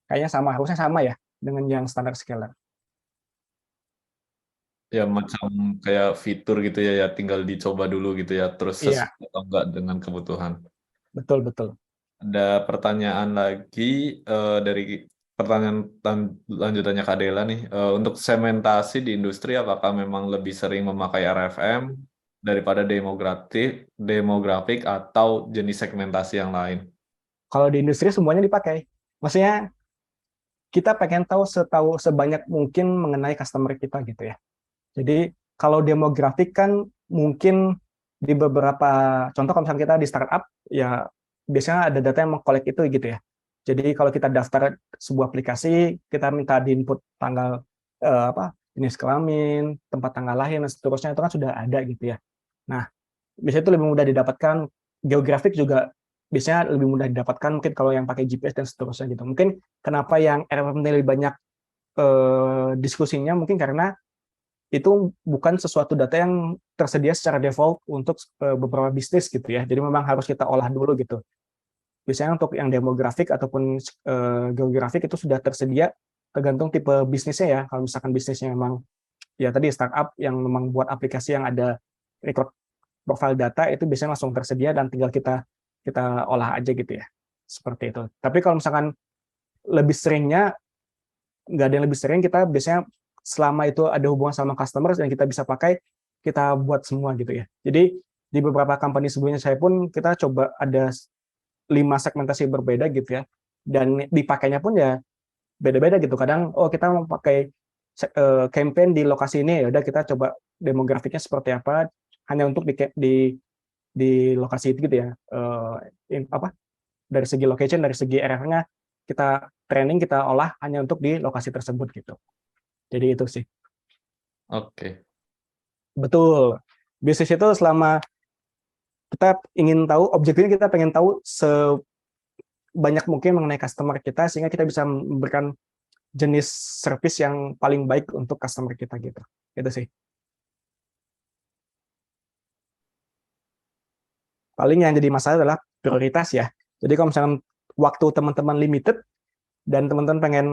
Kayaknya harusnya sama ya dengan yang standar scalar. Ya macam kayak fitur gitu ya, tinggal dicoba dulu gitu ya, terus sesuai atau enggak dengan kebutuhan. Betul. Ada pertanyaan lagi dari pertanyaan lanjutannya Kak Dela nih. Untuk segmentasi di industri, apakah memang lebih sering memakai RFM daripada demografik atau jenis segmentasi yang lain? Kalau di industri semuanya dipakai. Maksudnya kita pengen tahu sebanyak mungkin mengenai customer kita gitu ya. Jadi kalau demografik kan mungkin di beberapa contoh kalau misalnya kita di startup ya biasanya ada data yang mengkolek itu gitu ya. Jadi kalau kita daftar sebuah aplikasi, kita minta di input tanggal jenis kelamin, tempat tanggal lahir dan seterusnya itu kan sudah ada gitu ya. Nah, biasanya itu lebih mudah didapatkan. Geografik juga biasanya lebih mudah didapatkan mungkin kalau yang pakai GPS dan seterusnya gitu. Mungkin kenapa yang RFM lebih banyak diskusinya mungkin karena itu bukan sesuatu data yang tersedia secara default untuk beberapa bisnis gitu ya. Jadi memang harus kita olah dulu gitu. Biasanya untuk yang demografik ataupun geografik itu sudah tersedia tergantung tipe bisnisnya ya. Kalau misalkan bisnisnya memang ya tadi startup yang memang buat aplikasi yang ada record profile data itu biasanya langsung tersedia dan tinggal kita olah aja gitu ya. Seperti itu. Tapi kalau misalkan lebih seringnya nggak ada yang lebih sering, kita biasanya selama itu ada hubungan sama customer dan kita bisa pakai, kita buat semua gitu ya. Jadi di beberapa company sebelumnya saya pun kita coba ada 5 segmentasi berbeda gitu ya. Dan dipakainya pun ya beda-beda gitu. Kadang kita mau pakai campaign di lokasi ini, ya udah kita coba demografiknya seperti apa hanya untuk di lokasi itu gitu ya. Dari segi location, dari segi RF-nya kita training, kita olah hanya untuk di lokasi tersebut gitu. Jadi itu sih. Oke. Betul. Bisnis itu selama kita ingin tahu, objektifnya kita pengen tahu sebanyak mungkin mengenai customer kita, sehingga kita bisa memberikan jenis service yang paling baik untuk customer kita gitu. Itu sih. Paling yang jadi masalah adalah prioritas ya. Jadi kalau misalnya waktu teman-teman limited dan teman-teman pengen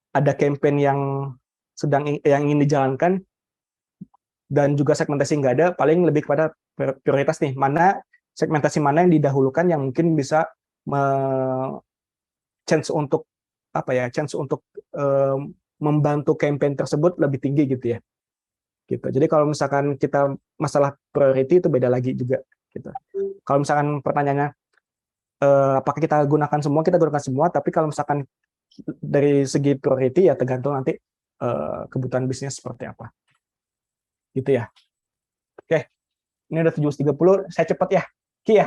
ada campaign yang ingin dijalankan dan juga segmentasi nggak ada, paling lebih kepada prioritas nih, segmentasi mana yang didahulukan yang mungkin bisa chance untuk membantu campaign tersebut lebih tinggi gitu ya. Gitu. Jadi kalau misalkan kita masalah priority itu beda lagi juga gitu. Kalau misalkan pertanyaannya apakah kita gunakan semua, tapi kalau misalkan dari segi priority ya tergantung nanti kebutuhan bisnis seperti apa. Gitu ya. Oke. Ini udah 7.30, saya cepat ya. Ki ya.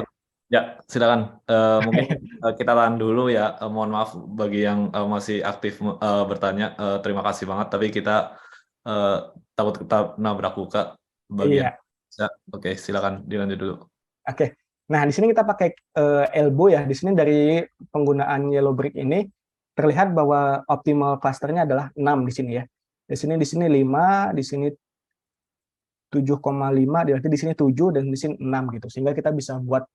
Ya, silakan. Mungkin kita tahan dulu ya. Mohon maaf bagi yang masih aktif bertanya. Terima kasih banget. Tapi kita takut kita nabrak buka bagian. Iya. Oke, silakan dilanjut dulu. Oke. Nah, di sini kita pakai elbow ya. Di sini dari penggunaan yellow brick ini terlihat bahwa optimal clusternya adalah 6 di sini ya. Di sini 5, di sini 7,5, di sini 7 dan di sini 6 gitu. Sehingga kita bisa buat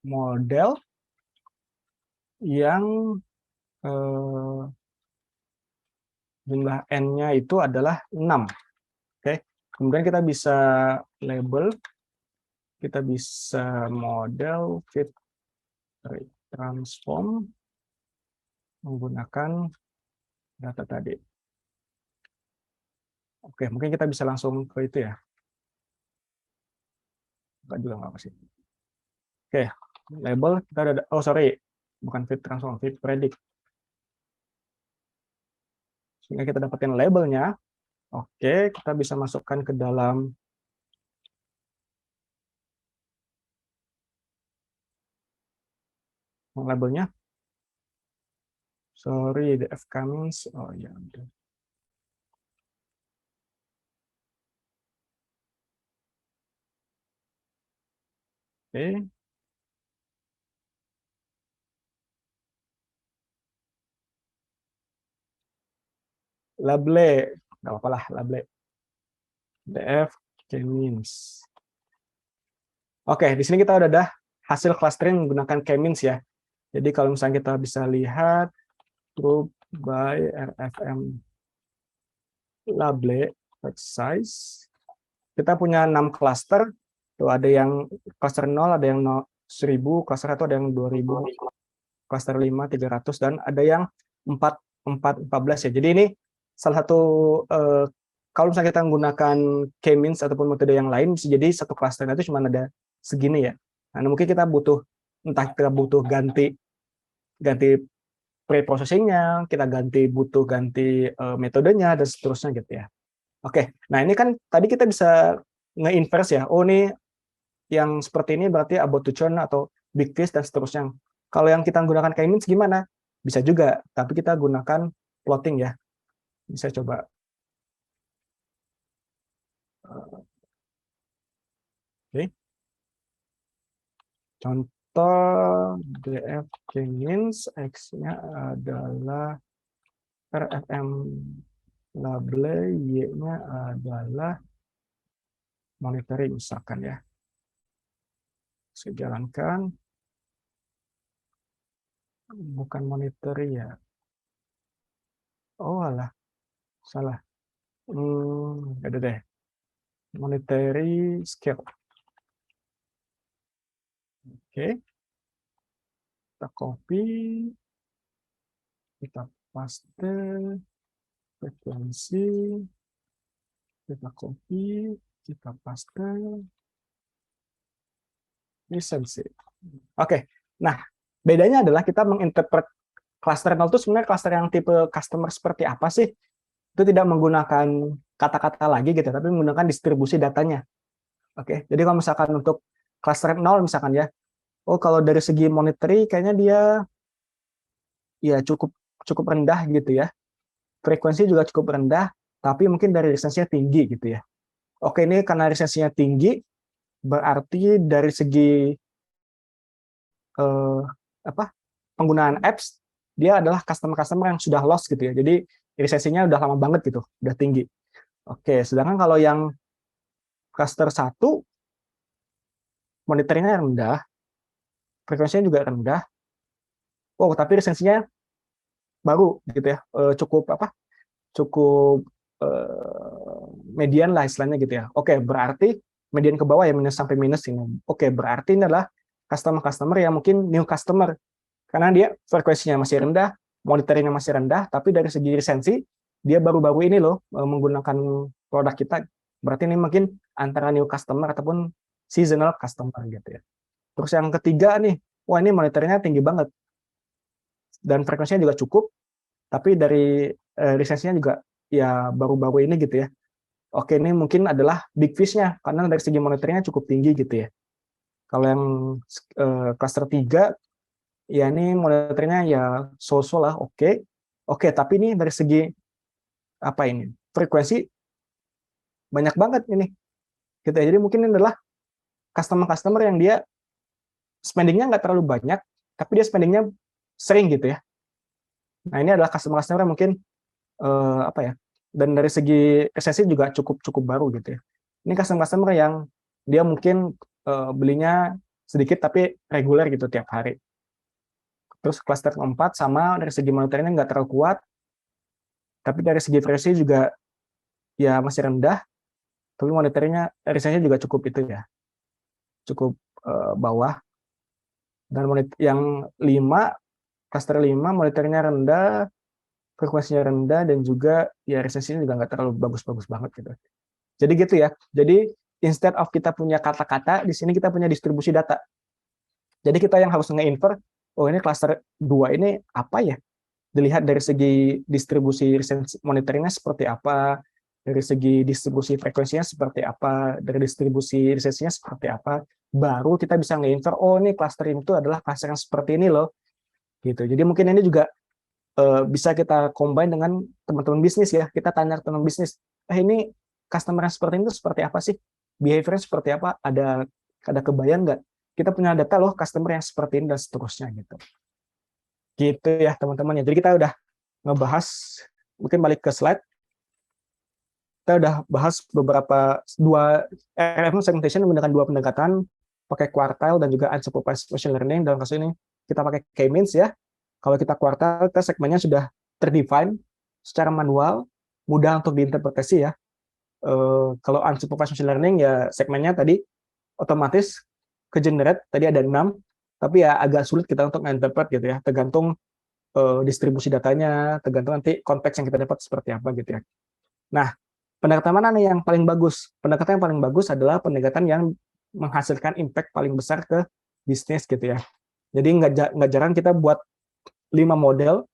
model yang jumlah n-nya itu adalah 6. Oke. Kemudian kita bisa label, kita bisa model fit transform menggunakan data tadi. Oke, mungkin kita bisa langsung ke itu ya. Enggak juga nggak sih. Oke, label kita ada. Oh sorry, bukan fit transform, fit predict. Sehingga kita dapatkan labelnya. Oke, kita bisa masukkan ke dalam labelnya. Sorry, DF Cummings. Oh ya, udah. Oke. Label, nggak apa-apa lah, label. DF K-means. Oke, di sini kita udah ada hasil clustering menggunakan K-means ya. Jadi kalau misalnya kita bisa lihat group by RFM label size, kita punya 6 cluster. Tuh ada yang cluster 0, ada yang 1000, cluster 1 ada yang 2000, cluster 5 300 dan ada yang 14 ya. Jadi ini salah satu kalau misalnya kita menggunakan K-means ataupun metode yang lain, bisa jadi satu cluster itu cuma ada segini ya. Nah, mungkin kita butuh, entah kita butuh ganti pre-processing-nya, kita butuh ganti metodenya, dan seterusnya gitu ya. Oke, nah ini kan tadi kita bisa nge-inverse ya, oh ini yang seperti ini berarti about to churn atau big fish dan seterusnya. Kalau yang kita gunakan K-means gimana? Bisa juga, tapi kita gunakan plotting ya. Bisa coba. Oke. Contoh DF K-means, X-nya adalah RFM label, Y-nya adalah monetary misalkan ya. Saya jalankan. Bukan monetary ya. Oh alah, salah. Ada deh. Monetary scale. Oke. Kita copy. Kita paste. Frekuensi. Kita copy. Kita paste. Lisensi. Oke. Nah, bedanya adalah kita menginterpret cluster nol itu sebenarnya cluster yang tipe customer seperti apa sih? Itu tidak menggunakan kata-kata lagi gitu, tapi menggunakan distribusi datanya. Oke, jadi kalau misalkan untuk cluster nol misalkan ya, oh kalau dari segi monetary kayaknya dia ya cukup rendah gitu ya. Frekuensi juga cukup rendah, tapi mungkin dari lisensinya tinggi gitu ya. Oke, ini karena lisensinya tinggi, berarti dari segi penggunaan apps, dia adalah customer-customer yang sudah lost gitu ya. Jadi lisensinya udah lama banget gitu, udah tinggi. Oke, sedangkan kalau yang cluster 1, monitoringnya rendah, frekuensinya juga rendah. Oh, tapi lisensinya baru gitu ya, cukup median lah istilahnya gitu ya. Oke, berarti median ke bawah ya, minus sampai minus ini. Oke, berarti ini adalah customer yang mungkin new customer, karena dia frekuensinya masih rendah, monitoringnya masih rendah, tapi dari segi lisensi dia baru-baru ini loh menggunakan produk kita. Berarti ini mungkin antara new customer ataupun seasonal customer gitu ya. Terus yang ketiga nih, wah ini monitoringnya tinggi banget dan frekuensinya juga cukup, tapi dari lisensinya juga ya baru-baru ini gitu ya. Oke, ini mungkin adalah big fish-nya karena dari segi monitoringnya cukup tinggi gitu ya. Kalau yang cluster 3 ya ini monitoringnya ya so-so lah, oke. Oke, tapi ini dari segi apa ini? Frekuensi banyak banget ini. Gitu ya. Jadi mungkin ini adalah customer yang dia spendingnya nggak terlalu banyak, tapi dia spendingnya sering gitu ya. Nah, ini adalah customer yang mungkin apa ya? Dan dari segi esensi juga cukup baru gitu ya. Ini customer yang dia mungkin belinya sedikit tapi reguler gitu tiap hari. Terus cluster 4 sama dari segi monitoringnya nggak terlalu kuat, tapi dari segi frekuensi juga ya masih rendah, tapi monitoringnya lisensinya juga cukup itu ya, cukup bawah. Dan yang 5, cluster 5 monitoringnya rendah, frekuensinya rendah, dan juga ya lisensinya juga nggak terlalu bagus-bagus banget gitu. Jadi gitu ya. Jadi instead of kita punya kata-kata, di sini kita punya distribusi data. Jadi kita yang harus nge-infer, oh ini cluster 2 ini apa ya? Dilihat dari segi distribusi monitoringnya seperti apa, dari segi distribusi frekuensinya seperti apa, dari distribusi lisensinya seperti apa, baru kita bisa nge-infer, oh ini cluster ini itu adalah cluster yang seperti ini loh. Gitu. Jadi mungkin ini juga bisa kita combine dengan teman-teman bisnis ya. Kita tanya ke teman bisnis, ini customer yang seperti itu seperti apa sih? Behavior-nya seperti apa? Ada kebayang nggak? Kita punya data loh customer yang seperti ini dan seterusnya gitu. Gitu ya teman-teman. Jadi kita udah ngebahas, mungkin balik ke slide. Kita udah bahas beberapa RFM segmentation menggunakan 2 pendekatan, pakai quartile dan juga unsupervised machine learning. Dalam kasus ini kita pakai K-means ya. Kalau kita quartile, kita segmennya sudah terdefine secara manual, mudah untuk diinterpretasi ya. Kalau unsupervised machine learning ya segmennya tadi otomatis ke generate, tadi ada 6, tapi ya agak sulit kita untuk interpret gitu ya, tergantung distribusi datanya, tergantung nanti konteks yang kita dapat seperti apa gitu ya. Nah, pendekatan mana nih yang paling bagus? Pendekatan yang paling bagus adalah pendekatan yang menghasilkan impact paling besar ke bisnis gitu ya. Jadi nggak jarang kita buat 5 model,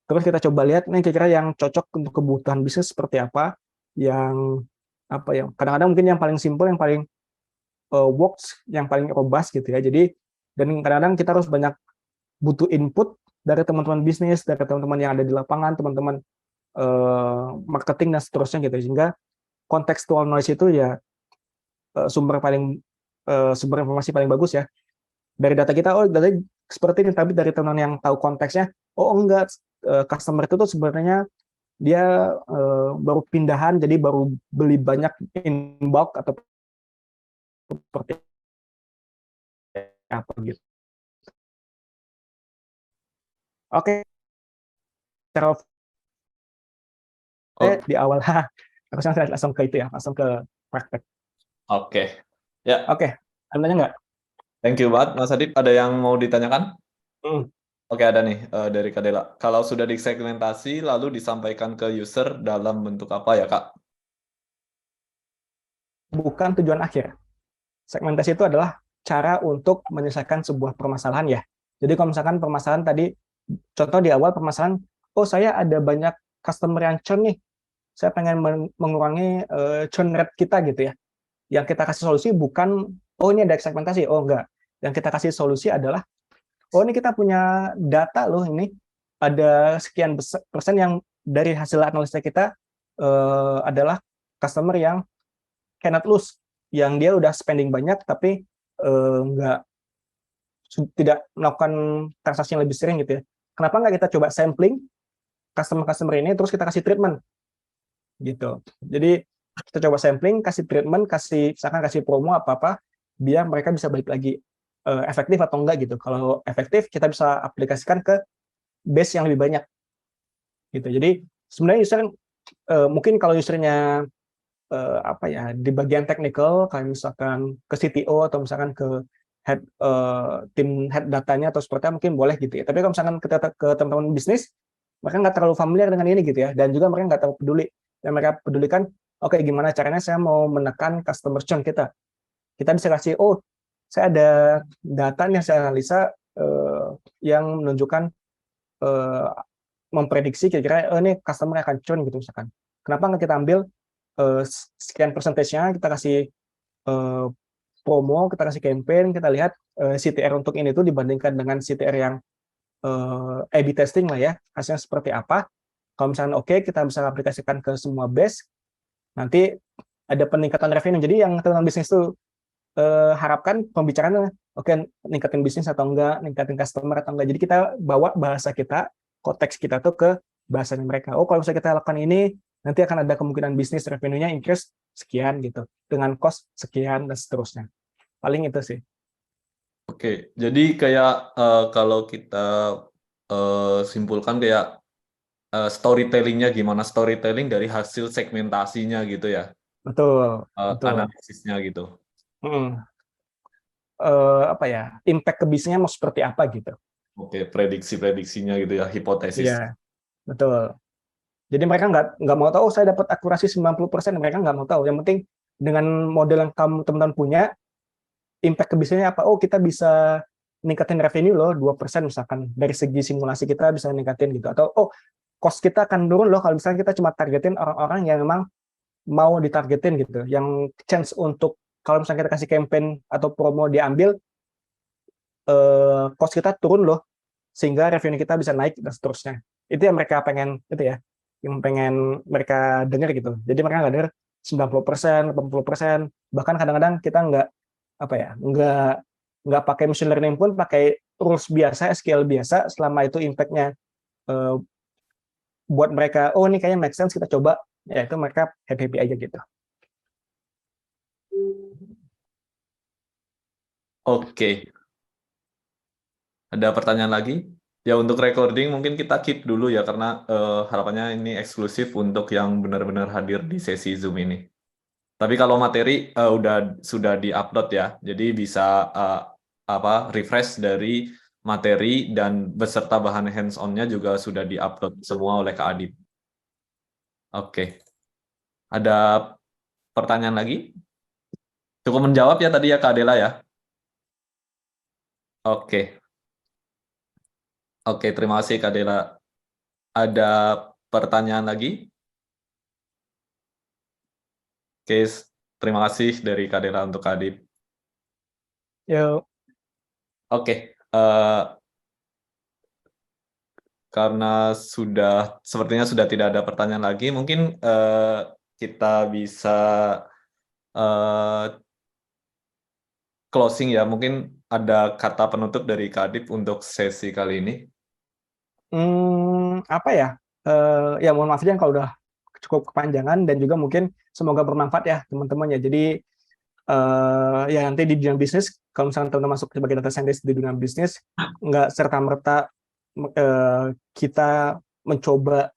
terus kita coba lihat nih kira-kira yang cocok untuk kebutuhan bisnis seperti apa, yang kadang-kadang mungkin yang paling simple, yang paling works, yang paling robust gitu ya. Jadi dan kadang-kadang kita harus banyak butuh input dari teman-teman bisnis, dari teman-teman yang ada di lapangan, teman-teman marketing dan seterusnya gitu, sehingga contextual knowledge itu ya sumber informasi paling bagus ya dari data kita. Oh, data seperti ini, tapi dari teman yang tahu konteksnya, oh enggak, customer itu tuh sebenarnya dia baru pindahan, jadi baru beli banyak in bulk atau seperti apa gitu. Oke, secara di awal aku langsung ke itu ya, langsung ke praktek. Oke, ya. Oke, ada nggak? Thank you banget, Mas Adip. Ada yang mau ditanyakan? Oke, ada nih dari Kadela. Kalau sudah disegmentasi, lalu disampaikan ke user dalam bentuk apa ya, Kak? Bukan tujuan akhir. Segmentasi itu adalah cara untuk menyelesaikan sebuah permasalahan ya. Jadi kalau misalkan permasalahan tadi, contoh di awal permasalahan, oh saya ada banyak customer yang churn nih, saya pengen mengurangi churn rate kita gitu ya. Yang kita kasih solusi bukan, oh ini ada segmentasi, oh enggak. Yang kita kasih solusi adalah, oh ini kita punya data loh, ini ada sekian persen yang dari hasil analisa kita adalah customer yang cannot lose, yang dia udah spending banyak tapi tidak melakukan transaksi yang lebih sering gitu ya. Kenapa nggak kita coba sampling customer ini, terus kita kasih treatment gitu. Jadi kita coba sampling, kasih treatment, misalkan kasih promo apa-apa, biar mereka bisa balik lagi efektif atau enggak gitu. Kalau efektif, kita bisa aplikasikan ke base yang lebih banyak gitu. Jadi sebenarnya user mungkin kalau usernya di bagian technical, kayak misalkan ke CTO atau misalkan ke tim head datanya atau seperti apa, mungkin boleh gitu ya. Tapi kalau misalkan ke teman-teman bisnis, mereka nggak terlalu familiar dengan ini gitu ya, dan juga mereka nggak terlalu peduli. Dan mereka pedulikan, oke, gimana caranya saya mau menekan customer churn kita. Kita bisa kasih, oh saya ada data yang saya analisa yang menunjukkan memprediksi kira-kira ini customer akan churn gitu misalkan. Kenapa nggak kita ambil sekian persentasenya, kita kasih promo, kita kasih campaign, kita lihat CTR untuk ini tuh dibandingkan dengan CTR yang A/B testing lah ya, hasilnya seperti apa. Kalau misalnya oke, kita bisa aplikasikan ke semua base, nanti ada peningkatan revenue. Jadi yang teman-teman bisnis tuh harapkan pembicaraannya, oke, ningkatin bisnis atau enggak, ningkatin customer atau enggak. Jadi kita bawa bahasa kita, konteks kita tuh ke bahasanya mereka. Oh, kalau misalnya kita lakukan ini, nanti akan ada kemungkinan bisnis revenue-nya increase sekian gitu, dengan cost sekian dan seterusnya. Paling itu sih. Oke, jadi kayak kalau kita simpulkan kayak storytelling-nya gimana, storytelling dari hasil segmentasinya gitu ya. Betul. Analisisnya gitu. Impact ke bisnisnya mau seperti apa gitu. Oke, prediksi-prediksinya gitu ya, hipotesis. Iya, betul. Jadi mereka nggak mau tahu, saya dapat akurasi 90%, mereka nggak mau tahu. Yang penting dengan model yang kamu teman-teman punya, impact ke bisnisnya apa? Oh, kita bisa ningkatin revenue loh 2% misalkan. Dari segi simulasi kita bisa ningkatin gitu. Atau oh, cost kita akan turun loh kalau misalnya kita cuma targetin orang-orang yang memang mau ditargetin gitu. Yang chance untuk kalau misalnya kita kasih campaign atau promo diambil, cost kita turun loh, sehingga revenue kita bisa naik dan seterusnya. Itu yang mereka pengen, itu ya, yang pengen mereka dengar gitu. Jadi mereka nggak dengar 90%, 80%, bahkan kadang-kadang kita nggak pakai machine learning pun, pakai rules biasa, SQL biasa, selama itu impact-nya buat mereka, oh ini kayaknya make sense, kita coba, ya itu mereka happy-happy aja gitu. Oke. Ada pertanyaan lagi? Ya untuk recording mungkin kita keep dulu ya, karena harapannya ini eksklusif untuk yang benar-benar hadir di sesi Zoom ini. Tapi kalau materi sudah di-upload ya, jadi bisa refresh dari materi dan beserta bahan hands-on-nya juga sudah di-upload semua oleh Kak Adip. Oke. Ada pertanyaan lagi? Cukup menjawab ya tadi ya Kak Adela ya? Oke. Oke, terima kasih Kak Adela. Ada pertanyaan lagi? Oke, terima kasih dari Kak Adela untuk Kak Adib. Yuk. Oke, karena sepertinya sudah tidak ada pertanyaan lagi, mungkin kita bisa closing ya. Mungkin ada kata penutup dari Kak Adib untuk sesi kali ini. Apa ya? Ya mohon maaf aja kalau udah cukup kepanjangan, dan juga mungkin semoga bermanfaat ya teman-teman ya. Jadi ya nanti di dunia bisnis, kalau misalnya teman-teman masuk sebagai data scientist di dunia bisnis, nggak serta-merta kita mencoba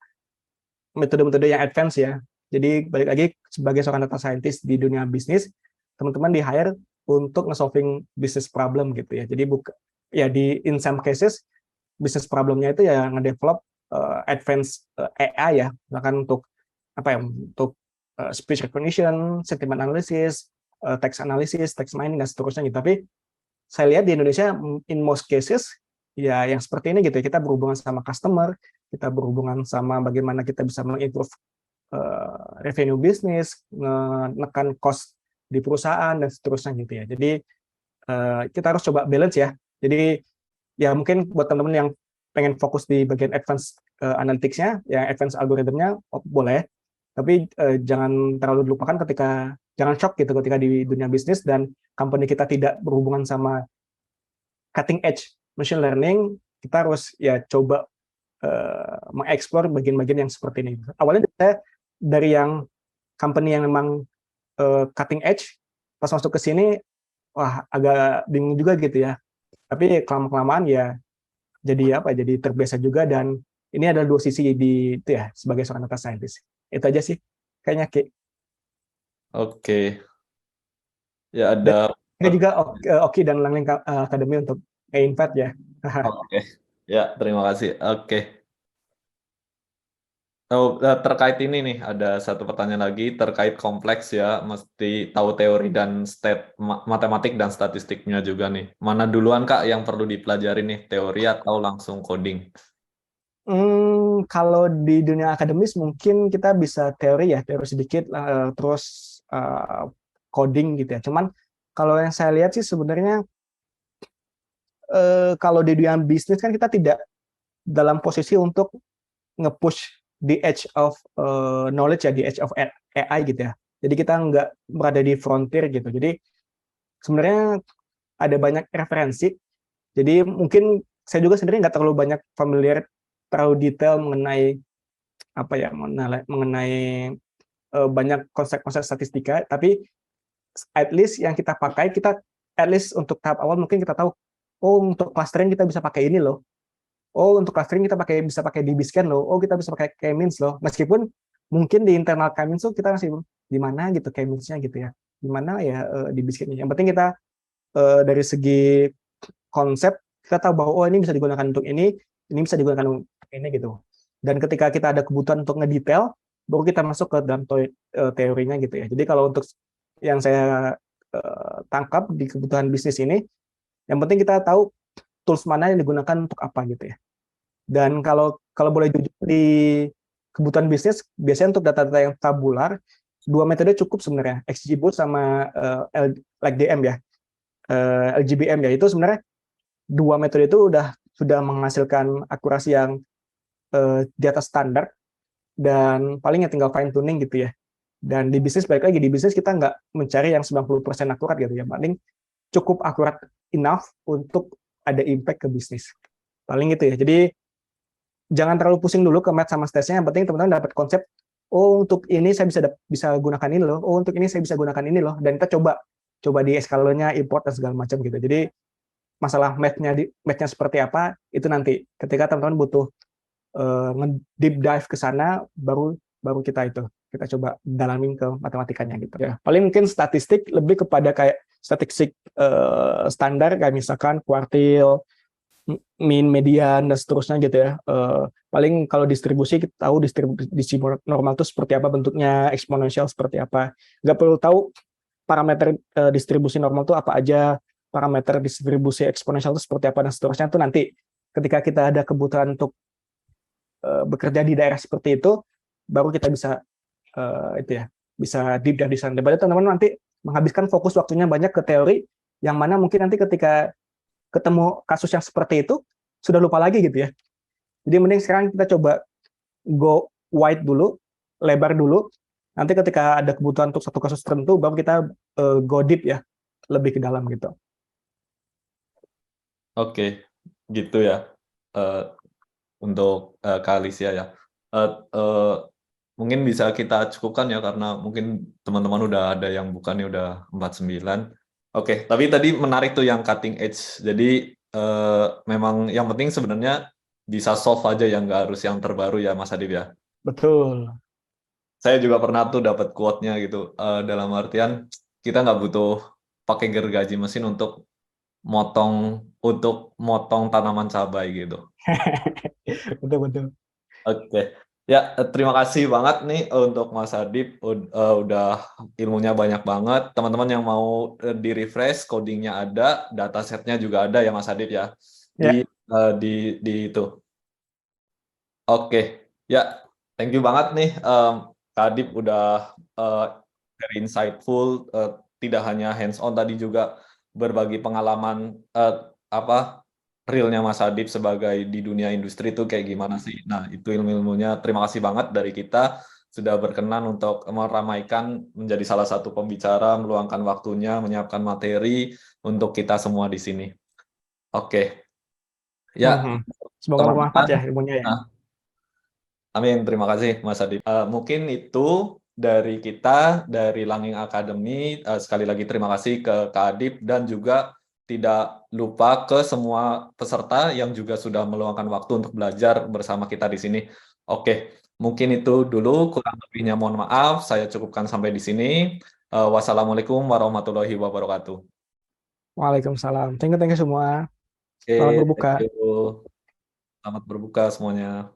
metode-metode yang advance ya. Jadi balik lagi, sebagai seorang data scientist di dunia bisnis, teman-teman di hire untuk nge-solving business problem gitu ya. Jadi ya in some cases business problemnya itu ya nge-develop advanced AI ya, bahkan untuk apa ya, untuk speech recognition, sentiment analysis, text analysis, text mining, dan seterusnya gitu. Tapi saya lihat di Indonesia in most cases ya yang seperti ini gitu ya, kita berhubungan sama customer, kita berhubungan sama bagaimana kita bisa mengimprove revenue bisnis, menekan cost di perusahaan, dan seterusnya gitu ya. Jadi kita harus coba balance ya. Jadi ya mungkin buat teman-teman yang pengen fokus di bagian advance analytics-nya, ya advance algoritmnya boleh, tapi jangan terlalu dilupakan jangan shock gitu ketika di dunia bisnis dan company kita tidak berhubungan sama cutting edge machine learning. Kita harus ya coba mengeksplor bagian-bagian yang seperti ini. Awalnya saya dari yang company yang memang cutting edge, pas masuk ke sini, wah agak bingung juga gitu ya. Tapi kelamaan ya jadi apa? Jadi terbiasa juga, dan ini ada dua sisi di itu ya sebagai seorang data scientist. Itu aja sih kayaknya, Ki. Oke. Ya Dan ada. ini juga Oki dan Langling Academy untuk invite ya. Oke. Ya, terima kasih. Oke. Terkait ini nih, ada satu pertanyaan lagi terkait kompleks ya, mesti tahu teori dan matematik dan statistiknya juga nih. Mana duluan Kak yang perlu dipelajari nih, teori atau langsung coding? Kalau di dunia akademis mungkin kita bisa teori sedikit, terus coding gitu ya. Cuman kalau yang saya lihat sih sebenarnya kalau di dunia bisnis kan kita tidak dalam posisi untuk nge-push the edge of knowledge ya, the edge of AI gitu ya. Jadi kita nggak berada di frontier gitu. Jadi sebenarnya ada banyak referensi. Jadi mungkin saya juga sendiri nggak terlalu banyak familiar, terlalu detail mengenai apa ya, mengenai banyak konsep-konsep statistika. Tapi at least yang kita pakai, kita at least untuk tahap awal mungkin kita tahu, oh untuk clustering kita bisa pakai ini loh. Oh, untuk clustering kita bisa pakai DBScan loh. Oh, kita bisa pakai K-means loh. Meskipun mungkin di internal K-means tuh kita masih di mana gitu K-means-nya gitu ya. Di mana ya DBScan-nya. Yang penting kita dari segi konsep kita tahu bahwa oh ini bisa digunakan untuk ini bisa digunakan untuk ini gitu. Dan ketika kita ada kebutuhan untuk ngedetail, baru kita masuk ke dalam teorinya gitu ya. Jadi kalau untuk yang saya tangkap di kebutuhan bisnis ini, yang penting kita tahu tools mana yang digunakan untuk apa gitu ya. Dan kalau boleh jujur di kebutuhan bisnis, biasanya untuk data-data yang tabular, dua metode cukup sebenarnya, XGBoost sama LGDM ya, LGBM ya. Itu sebenarnya dua metode itu sudah menghasilkan akurasi yang di atas standar, dan paling ya tinggal fine tuning gitu ya. Dan di bisnis, balik lagi, di bisnis kita nggak mencari yang 90% akurat gitu ya, paling cukup akurat enough untuk ada impact ke bisnis. Paling gitu ya. Jadi jangan terlalu pusing dulu ke math sama stats-nya, yang penting teman-teman dapat konsep, oh untuk ini saya bisa gunakan ini loh, oh untuk ini saya bisa gunakan ini loh, dan kita coba di eskalanya, import dan segala macam gitu. Jadi masalah math-nya seperti apa itu nanti ketika teman-teman butuh deep dive ke sana, baru kita coba dalamin ke matematikanya gitu ya. Paling mungkin statistik lebih kepada kayak statistik standar, kayak misalkan kuartil, min, median, dan seterusnya gitu ya. Paling kalau distribusi, kita tahu distribusi normal itu seperti apa bentuknya, eksponensial seperti apa. Nggak perlu tahu parameter distribusi normal itu apa aja, parameter distribusi eksponensial itu seperti apa, dan seterusnya. Itu nanti ketika kita ada kebutuhan untuk bekerja di daerah seperti itu, baru kita bisa itu ya, bisa deep dive di sana. Daripada teman-teman nanti menghabiskan fokus waktunya banyak ke teori, yang mana mungkin nanti ketika ketemu kasus yang seperti itu sudah lupa lagi gitu ya. Jadi mending sekarang kita coba go wide dulu, lebar dulu. Nanti ketika ada kebutuhan untuk satu kasus tertentu, baru kita go deep ya, lebih ke dalam gitu. Oke, gitu ya. Untuk Kak Alicia ya. Mungkin bisa kita cukupkan ya, karena mungkin teman-teman udah ada yang bukannya udah 49. Oke, tapi tadi menarik tuh yang cutting edge. Jadi memang yang penting sebenarnya bisa solve aja, yang nggak harus yang terbaru ya Mas Adib ya. Betul. Saya juga pernah tuh dapat quote-nya gitu, dalam artian kita nggak butuh pakai gergaji mesin untuk motong tanaman cabai gitu. Betul. Oke. Ya, terima kasih banget nih untuk Mas Adib, udah ilmunya banyak banget. Teman-teman yang mau di-refresh, codingnya ada, datasetnya juga ada ya Mas Adib ya. Ya. Di itu. Oke. Ya, thank you banget nih Kak Adib udah very insightful, tidak hanya hands on, tadi juga berbagi pengalaman realnya Mas Adib sebagai di dunia industri itu kayak gimana sih. Nah, itu ilmu-ilmunya. Terima kasih banget dari kita sudah berkenan untuk meramaikan, menjadi salah satu pembicara, meluangkan waktunya, menyiapkan materi untuk kita semua di sini. Oke. Ya, Semoga bermanfaat ya teman-teman. ilmunya ya. Nah, amin, terima kasih Mas Adib. Mungkin itu dari kita, dari Langing Academy. Sekali lagi terima kasih ke Kak Adib, dan juga tidak lupa ke semua peserta yang juga sudah meluangkan waktu untuk belajar bersama kita di sini. Oke, mungkin itu dulu, kurang lebihnya mohon maaf, saya cukupkan sampai di sini. Wassalamualaikum warahmatullahi wabarakatuh. Waalaikumsalam. Thank you semua. Oke, Selamat berbuka. thank you. Selamat berbuka semuanya.